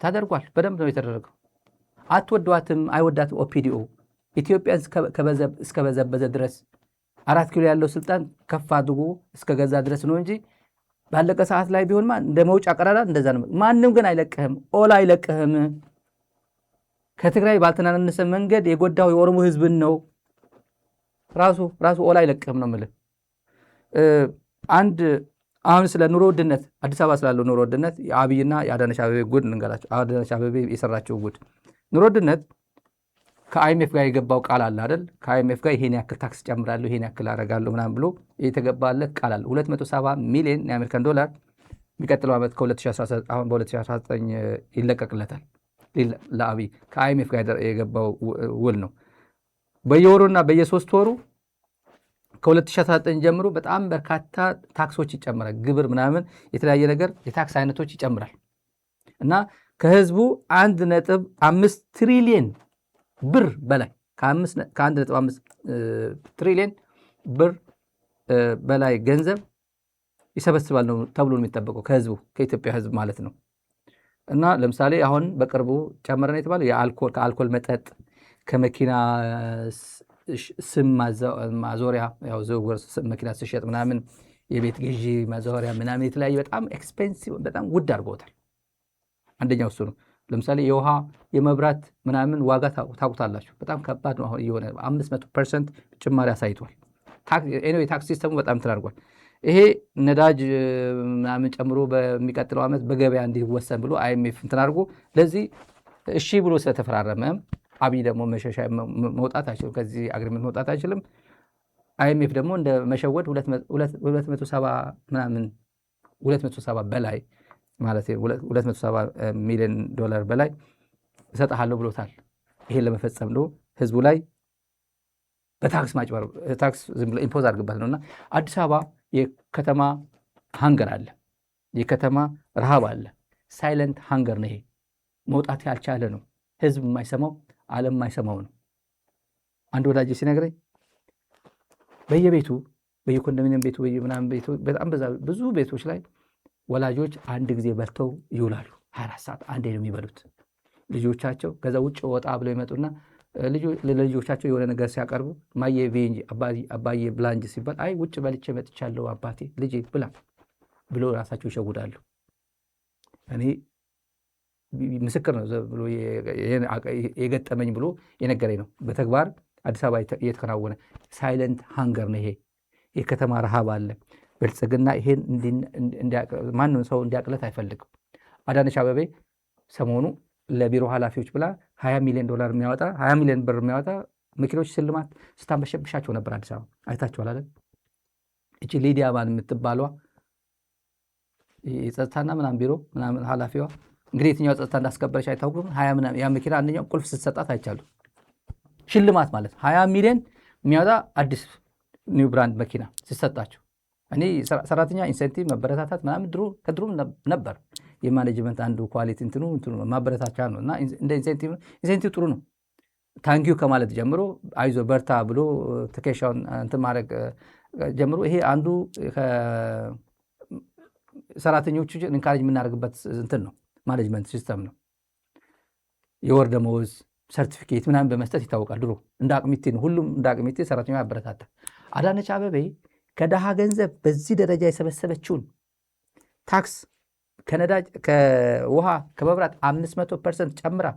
ታደርጓል። በደንብ ነው የተደረገው። አትወዷትም፣ አይወዳትም ኦፒዲኦ ኢትዮጵያን እስከበዘበዘ ድረስ 4 ኪሎ ያለው ስልጣን ከፍ አድርጎ እስከገዛ ድረስ ነው እንጂ ባለቀ ሰዓት ላይ ቢሆንማ እንደ መውጫ ቀዳዳ እንደዛ ነው። ማንም ግን አይለቅህም፣ ኦላ አይለቅህም። ከትግራይ ባልተናነሰ መንገድ የጎዳው የኦሮሞ ህዝብን ነው። ራሱ ኦላ አይለቅህም ነው የምልህ። አሁን ስለ ኑሮ ውድነት አዲስ አበባ ስላለው ኑሮ ውድነት የአብይና የአዳነች አቤቤ ጉድ እንገራቸው። አዳነች አቤቤ የሰራቸው ጉድ ኑሮ ውድነት ከአይኤምኤፍ ጋር የገባው ቃል አለ አይደል? ከአይኤምኤፍ ጋር ይሄን ያክል ታክስ ጨምራለሁ ይሄን ያክል አደርጋለሁ ምናምን ብሎ የተገባለት ቃል አለ። 270 ሚሊዮን የአሜሪካን ዶላር የሚቀጥለው ዓመት ከ2019 አሁን በ2019 ይለቀቅለታል ለአብይ ከአይኤምኤፍ ጋር የገባው ውል ነው። በየወሩና በየሶስት ወሩ ከ2019 ጀምሮ በጣም በርካታ ታክሶች ይጨምራል። ግብር ምናምን የተለያየ ነገር የታክስ አይነቶች ይጨምራል እና ከህዝቡ 1.5 ትሪሊየን ብር በላይ ከ1.5 ትሪሊየን ብር በላይ ገንዘብ ይሰበስባል ነው ተብሎ የሚጠበቀው ከህዝቡ ከኢትዮጵያ ህዝብ ማለት ነው። እና ለምሳሌ አሁን በቅርቡ ጨመረን የተባለው ከአልኮል መጠጥ ከመኪና ስም ማዞሪያ ያው ዝውውር መኪና ሲሸጥ ምናምን የቤት ግዢ ማዞሪያ ምናምን የተለያየ በጣም ኤክስፔንሲቭ በጣም ውድ አድርገውታል። አንደኛው እሱ ነው። ለምሳሌ የውሃ የመብራት ምናምን ዋጋ ታውቁታላችሁ በጣም ከባድ ነው። አሁን የሆነ 500% ጭማሪ አሳይቷል። የታክስ ሲስተሙ በጣም ተዳርጓል። ይሄ ነዳጅ ምናምን ጨምሮ በሚቀጥለው ዓመት በገበያ እንዲወሰን ብሎ አይኤምኤፍ እንትን አድርጎ ለዚህ እሺ ብሎ ስለተፈራረመ አብይ ደግሞ መውጣት አይችልም፣ ከዚህ አግሪመንት መውጣት አይችልም። አይኤምኤፍ ደግሞ እንደ መሸወድ 270 በላይ ማለት 270 ሚሊዮን ዶላር በላይ እሰጥሃለሁ ብሎታል። ይሄን ለመፈጸም ነው ህዝቡ ላይ በታክስ ማጭበር ታክስ ዝም ብሎ ኢምፖዝ አድርግበት ነውና አዲስ አበባ የከተማ ሃንገር አለ፣ የከተማ ረሃብ አለ። ሳይለንት ሃንገር ነው ይሄ። መውጣት ያልቻለ ነው ህዝብ የማይሰማው ዓለም የማይሰማው ነው። አንድ ወዳጅ ሲነግረኝ በየቤቱ በየኮንዶሚኒየም ቤቱ በየምናምን ቤቱ በጣም ብዙ ቤቶች ላይ ወላጆች አንድ ጊዜ በልተው ይውላሉ። 24 ሰዓት አንዴ ነው የሚበሉት ልጆቻቸው። ከዛ ውጭ ወጣ ብለው ይመጡና ለልጆቻቸው የሆነ ነገር ሲያቀርቡ ማየ ቬንጂ አባዬ ብላንጅ ሲባል አይ ውጭ በልቼ መጥቻለሁ አባቴ ልጄ ብላ ብሎ ራሳቸው ይሸውዳሉ። እኔ ምስክር ነው ብሎ የገጠመኝ ብሎ የነገረኝ ነው። በተግባር አዲስ አበባ እየተከናወነ ሳይለንት ሃንገር ነው ይሄ። የከተማ ረሃብ አለ። ብልጽግና ይሄን ማንም ሰው እንዲያቅለት አይፈልግም። አዳነች አቤቤ ሰሞኑ ለቢሮ ኃላፊዎች ብላ 20 ሚሊዮን ዶላር የሚያወጣ 20 ሚሊዮን ብር የሚያወጣ መኪኖች ሽልማት ስታንበሸብሻቸው ነበር አዲስ አበባ። አይታችኋል አይደል? እቺ ሊዲያ ማን የምትባሏ የጸጥታና ምናምን ቢሮ ምናምን ኃላፊዋ እንግዲህ የትኛው ጸጥታ እንዳስከበረች አይታወቅም። 20 ምናምን ያ መኪና አንደኛው ቁልፍ ስትሰጣት አይቻሉ። ሽልማት ማለት 20 ሚሊዮን የሚያወጣ አዲስ ኒው ብራንድ መኪና ሲሰጣቸው እኔ ሰራተኛ ኢንሴንቲቭ መበረታታት ምናምን ከድሮ ነበር። የማኔጅመንት አንዱ ኳሊቲ እንትኑ ማበረታቻ ነው እና እንደ ኢንሴንቲቭ ጥሩ ነው። ታንኪዩ ከማለት ጀምሮ አይዞ በርታ ብሎ ትከሻውን እንትን ማድረግ ጀምሮ ይሄ አንዱ ሰራተኞቹ ኢንካሬጅ የምናደርግበት እንትን ነው፣ ማኔጅመንት ሲስተም ነው። የወር ደመወዝ ሰርቲፊኬት ምናምን በመስጠት ይታወቃል። ድሮ እንደ አቅሚቴ ነው፣ ሁሉም እንደ አቅሚቴ ሰራተኛው ያበረታታል። አዳነች አቤቤ ከደሃ ገንዘብ በዚህ ደረጃ የሰበሰበችውን ታክስ ከነዳጅ ከውሃ ከመብራት 500% ጨምራ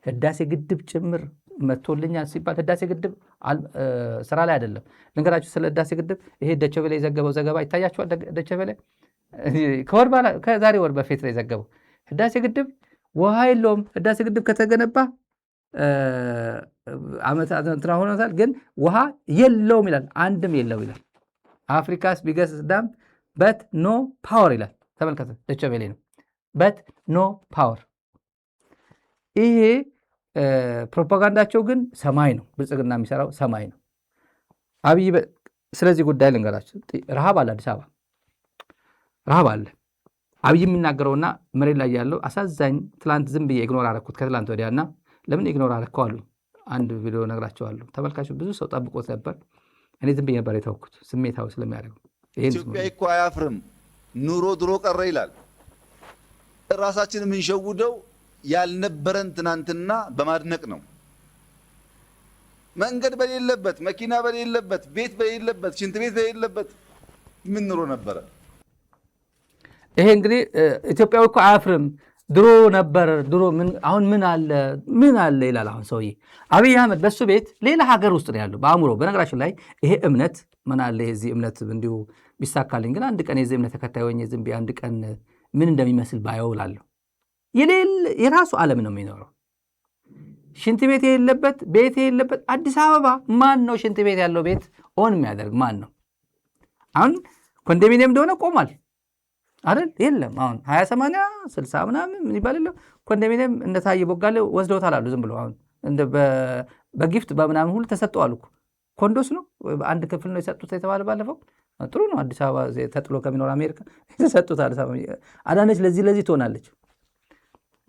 ህዳሴ ግድብ ጭምር መጥቶልኛል ሲባል ህዳሴ ግድብ ስራ ላይ አይደለም። ልንገራችሁ ስለ ህዳሴ ግድብ። ይሄ ደቸቬለ የዘገበው ዘገባ ይታያችኋል። ደቸቬለ ከዛሬ ወር በፊት ነው የዘገበው። ህዳሴ ግድብ ውሃ የለውም። ህዳሴ ግድብ ከተገነባ ዓመታት እንትና ሆኖታል፣ ግን ውሃ የለውም ይላል። አንድም የለው ይላል። አፍሪካስ ቢገስት ዳም በት ኖ ፓወር ይላል። ተመልከተ፣ ደቸቬሌ ነው። በት ኖ ፓወር። ይሄ ፕሮፓጋንዳቸው ግን ሰማይ ነው። ብልጽግና የሚሰራው ሰማይ ነው። አብይ ስለዚህ ጉዳይ ልንገራቸው። ረሃብ አለ፣ አዲስ አበባ ረሃብ አለ። አብይ የሚናገረውና መሬት ላይ ያለው አሳዛኝ። ትላንት ዝም ብዬ ኢግኖር አረኩት ከትላንት ወዲያና ለምን ኢግኖር አረከው አሉ። አንድ ቪዲዮ ነግራቸዋለሁ። ተመልካቹ ብዙ ሰው ጠብቆት ነበር። እኔ ዝም ብዬ ነበር የተውኩት ስሜታዊ ስለሚያደርገው። ኢትዮጵያ እኮ አያፍርም፣ ኑሮ ድሮ ቀረ ይላል። ራሳችን የምንሸውደው ያልነበረን ትናንትና በማድነቅ ነው። መንገድ በሌለበት፣ መኪና በሌለበት፣ ቤት በሌለበት፣ ሽንት ቤት በሌለበት ምን ኑሮ ነበረ? ይሄ እንግዲህ ኢትዮጵያዊ እኮ አያፍርም፣ ድሮ ነበር፣ ድሮ አሁን ምን አለ ይላል። አሁን ሰውዬ አብይ አህመድ በሱ ቤት ሌላ ሀገር ውስጥ ነው ያለው በአእምሮ። በነገራችን ላይ ይሄ እምነት ምን አለ የዚህ እምነት እንዲሁ ቢሳካልኝ ግን አንድ ቀን የዚህ እምነት ተከታይ ሆኜ ዝም ብዬ አንድ ቀን ምን እንደሚመስል ባየው እላለሁ። የራሱ ዓለም ነው የሚኖረው። ሽንት ቤት የሌለበት ቤት የሌለበት አዲስ አበባ ማን ነው ሽንት ቤት ያለው ቤት ኦን የሚያደርግ ማን ነው? አሁን ኮንዶሚኒየም እንደሆነ ቆሟል አይደል? የለም አሁን 20/80 60 ምናምን ምን ይባላል ኮንዶሚኒየም እንደታየ ቦጋለ ወስደውታል አሉ። ዝም ብሎ አሁን እንደ በጊፍት በምናምን ሁሉ ተሰጥቷል እኮ ኮንዶስ ነው አንድ ክፍል ነው የሰጡት የተባለ ባለፈው። ጥሩ ነው። አዲስ አበባ ተጥሎ ከሚኖር አሜሪካ የተሰጡት አዳነች ለዚህ ትሆናለች።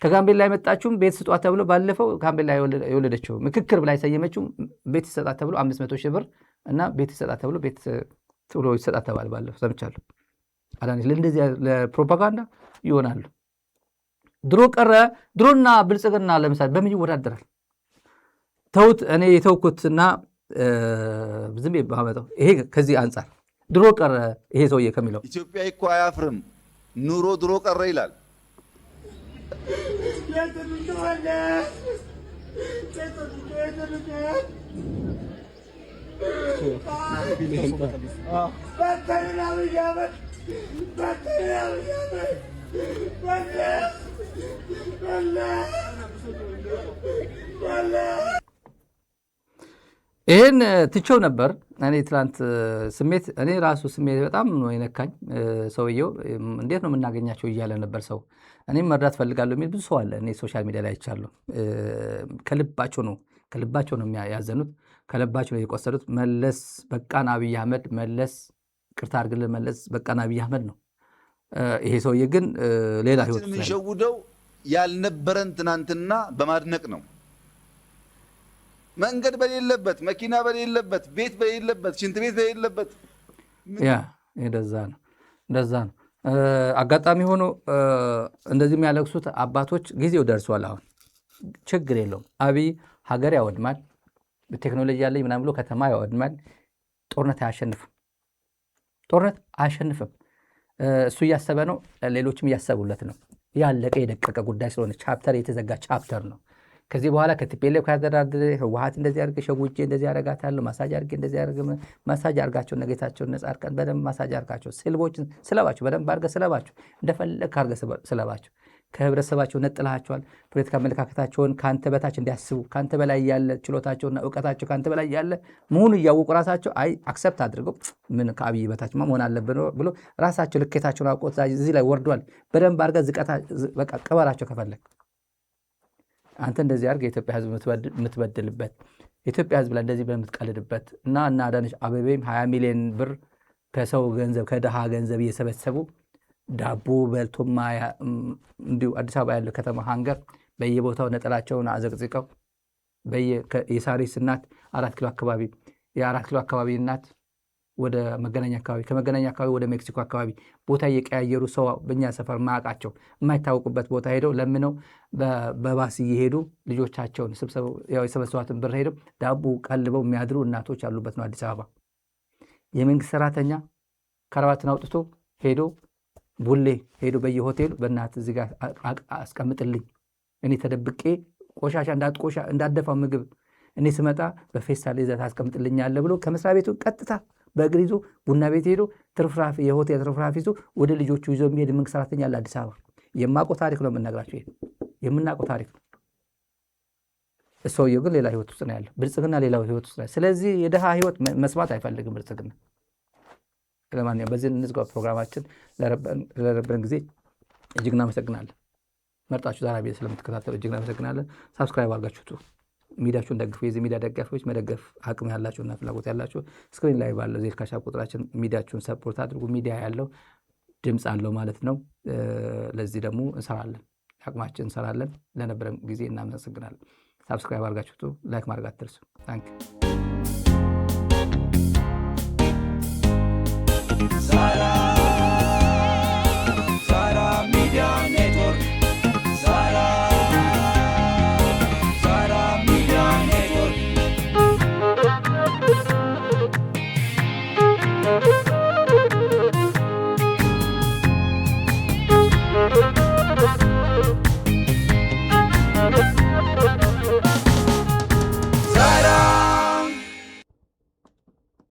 ከጋምቤላ የመጣችውም ቤት ስጧት ተብሎ ባለፈው ጋምቤላ የወለደችው ምክክር ብላ የሰየመችው ቤት ይሰጣት ተብሎ 500 ሺህ ብር እና ቤት ይሰጣት ተብሎ ቤት ትብሎ ይሰጣት ተባለ ባለፈው ሰምቻለሁ። አዳነች ለእንደዚህ ለፕሮፓጋንዳ ይሆናሉ። ድሮ ቀረ ድሮና ብልጽግና ለምሳሌ በምን ይወዳደራል? ተውት። እኔ የተውኩትና ዝም ባመጣው ይሄ ከዚህ አንፃር ድሮ ቀረ ይሄ ሰውዬ ከሚለው ኢትዮጵያ እኮ አያፍርም ኑሮ ድሮ ቀረ ይላል። ይህን ትቼው ነበር። እኔ ትላንት እኔ ራሱ ስሜት በጣም ነው የነካኝ። ሰውየው እንዴት ነው የምናገኛቸው እያለ ነበር ሰው። እኔም መርዳት ፈልጋለሁ የሚል ብዙ ሰው አለ። እኔ ሶሻል ሚዲያ ላይ አይቻለሁ። ከልባቸው ነው ያዘኑት፣ ከልባቸው ነው የቆሰሉት። መለስ በቃን አብይ አህመድ መለስ ቅርታ አድርግልን መለስ በቃን አብይ አህመድ ነው። ይሄ ሰውዬ ግን ሌላ ህይወት ነው የሚሸውደው። ያልነበረን ትናንትና በማድነቅ ነው። መንገድ በሌለበት መኪና በሌለበት ቤት በሌለበት ሽንት ቤት በሌለበት እንደዛ ነው። አጋጣሚ ሆኖ እንደዚህ የሚያለቅሱት አባቶች ጊዜው ደርሷል። አሁን ችግር የለውም። አብይ ሀገር ያወድማል፣ ቴክኖሎጂ ያለኝ ምናምን ብሎ ከተማ ያወድማል። ጦርነት አያሸንፍም። እሱ እያሰበ ነው፣ ሌሎችም እያሰቡለት ነው። ያለቀ የደቀቀ ጉዳይ ስለሆነ ቻፕተር የተዘጋ ቻፕተር ነው። ከዚህ በኋላ ከቲፒኤልኤፍ ካደራደረ ህወሓት እንደዚህ አድርገ ሸጉጄ እንደዚህ ያረጋታለሁ ማሳጅ አድርጌ እንደዚህ ያረገ ማሳጅ አርጋቸው ነገታቸው ነጻርቀን በደንብ ማሳጅ አርጋቸው ስልቦችን ስለባቸው በደንብ አርገ ስለባቸው እንደፈለክ አርገ ስለባቸው ከህብረተሰባቸው ነጥላቸዋል። ፖለቲካ አመለካከታቸውን ካንተ በታች እንዲያስቡ ካንተ በላይ ያለ ችሎታቸውና ዕውቀታቸው ካንተ በላይ ያለ መሆኑ እያወቁ ራሳቸው አክሰፕት አድርገው ምን ከአብይ በታችማ መሆን አለብን ብሎ ራሳቸው ልኬታቸውን አውቆ እዚህ ላይ ወርዷል። በደንብ አርገ ዝቀታ በቃ ቅበራቸው ከፈለክ አንተ እንደዚህ አድርገህ የኢትዮጵያ ህዝብ የምትበድልበት የኢትዮጵያ ህዝብ ላይ እንደዚህ በምትቀልድበት እና አዳነች አቤቤም 20 ሚሊዮን ብር ከሰው ገንዘብ ከድሃ ገንዘብ እየሰበሰቡ ዳቦ በልቶማ እንዲሁ አዲስ አበባ ያለው ከተማ ሃንገር በየቦታው ነጠላቸውን አዘቅዝቀው የሳሪስ እናት 4 ኪሎ አካባቢ የ4 ኪሎ አካባቢ እናት ወደ መገናኛ አካባቢ ከመገናኛ አካባቢ ወደ ሜክሲኮ አካባቢ ቦታ እየቀያየሩ ሰው በእኛ ሰፈር ማያውቃቸው የማይታወቁበት ቦታ ሄደው ለምነው በባስ እየሄዱ ልጆቻቸውን የሰበሰቧትን ብር ሄደው ዳቦ ቀልበው የሚያድሩ እናቶች ያሉበት ነው አዲስ አበባ። የመንግስት ሰራተኛ ከረባትን አውጥቶ ሄዶ ቡሌ ሄዶ በየሆቴሉ በእናት እዚህ ጋር አስቀምጥልኝ እኔ ተደብቄ ቆሻሻ እንዳደፋው ምግብ እኔ ስመጣ በፌስታል ይዘት አስቀምጥልኛለህ ብሎ ከመስሪያ ቤቱ ቀጥታ በእግር ይዞ ቡና ቤት ሄዶ ትርፍራፊ የሆቴል ትርፍራፊ ይዞ ወደ ልጆቹ ይዞ የሚሄድ መንግስት ሰራተኛ አለ አዲስ አበባ። የማውቀው ታሪክ ነው የምናግራቸው። ይሄ የምናውቀው ታሪክ ነው። ሰውየው ግን ሌላ ህይወት ውስጥ ነው ያለው። ብልጽግና ሌላ ህይወት ውስጥ ነው። ስለዚህ የድሃ ህይወት መስማት አይፈልግም ብልጽግና። ለማንኛውም በዚህ እንዝጋው ፕሮግራማችን። ለረበን ጊዜ እጅግ እናመሰግናለን። መርጣችሁ ዛሬ ቤት ስለምትከታተሉ እጅግ እናመሰግናለን። ሳብስክራይብ አድርጋችሁ ሚዲያችሁን ደግፉ። የዚህ ሚዲያ ደጋፊዎች መደገፍ አቅም ያላችሁና ፍላጎት ያላችሁ ስክሪን ላይ ባለው ዜድ ካሽ ቁጥራችን ሚዲያችሁን ሰፖርት አድርጉ። ሚዲያ ያለው ድምፅ አለው ማለት ነው። ለዚህ ደግሞ እንሰራለን፣ አቅማችን እንሰራለን። ለነበረን ጊዜ እናመሰግናለን። ሳብስክራይብ አድርጋችሁ ላይክ ማድረግ አትርሱ። ታንክ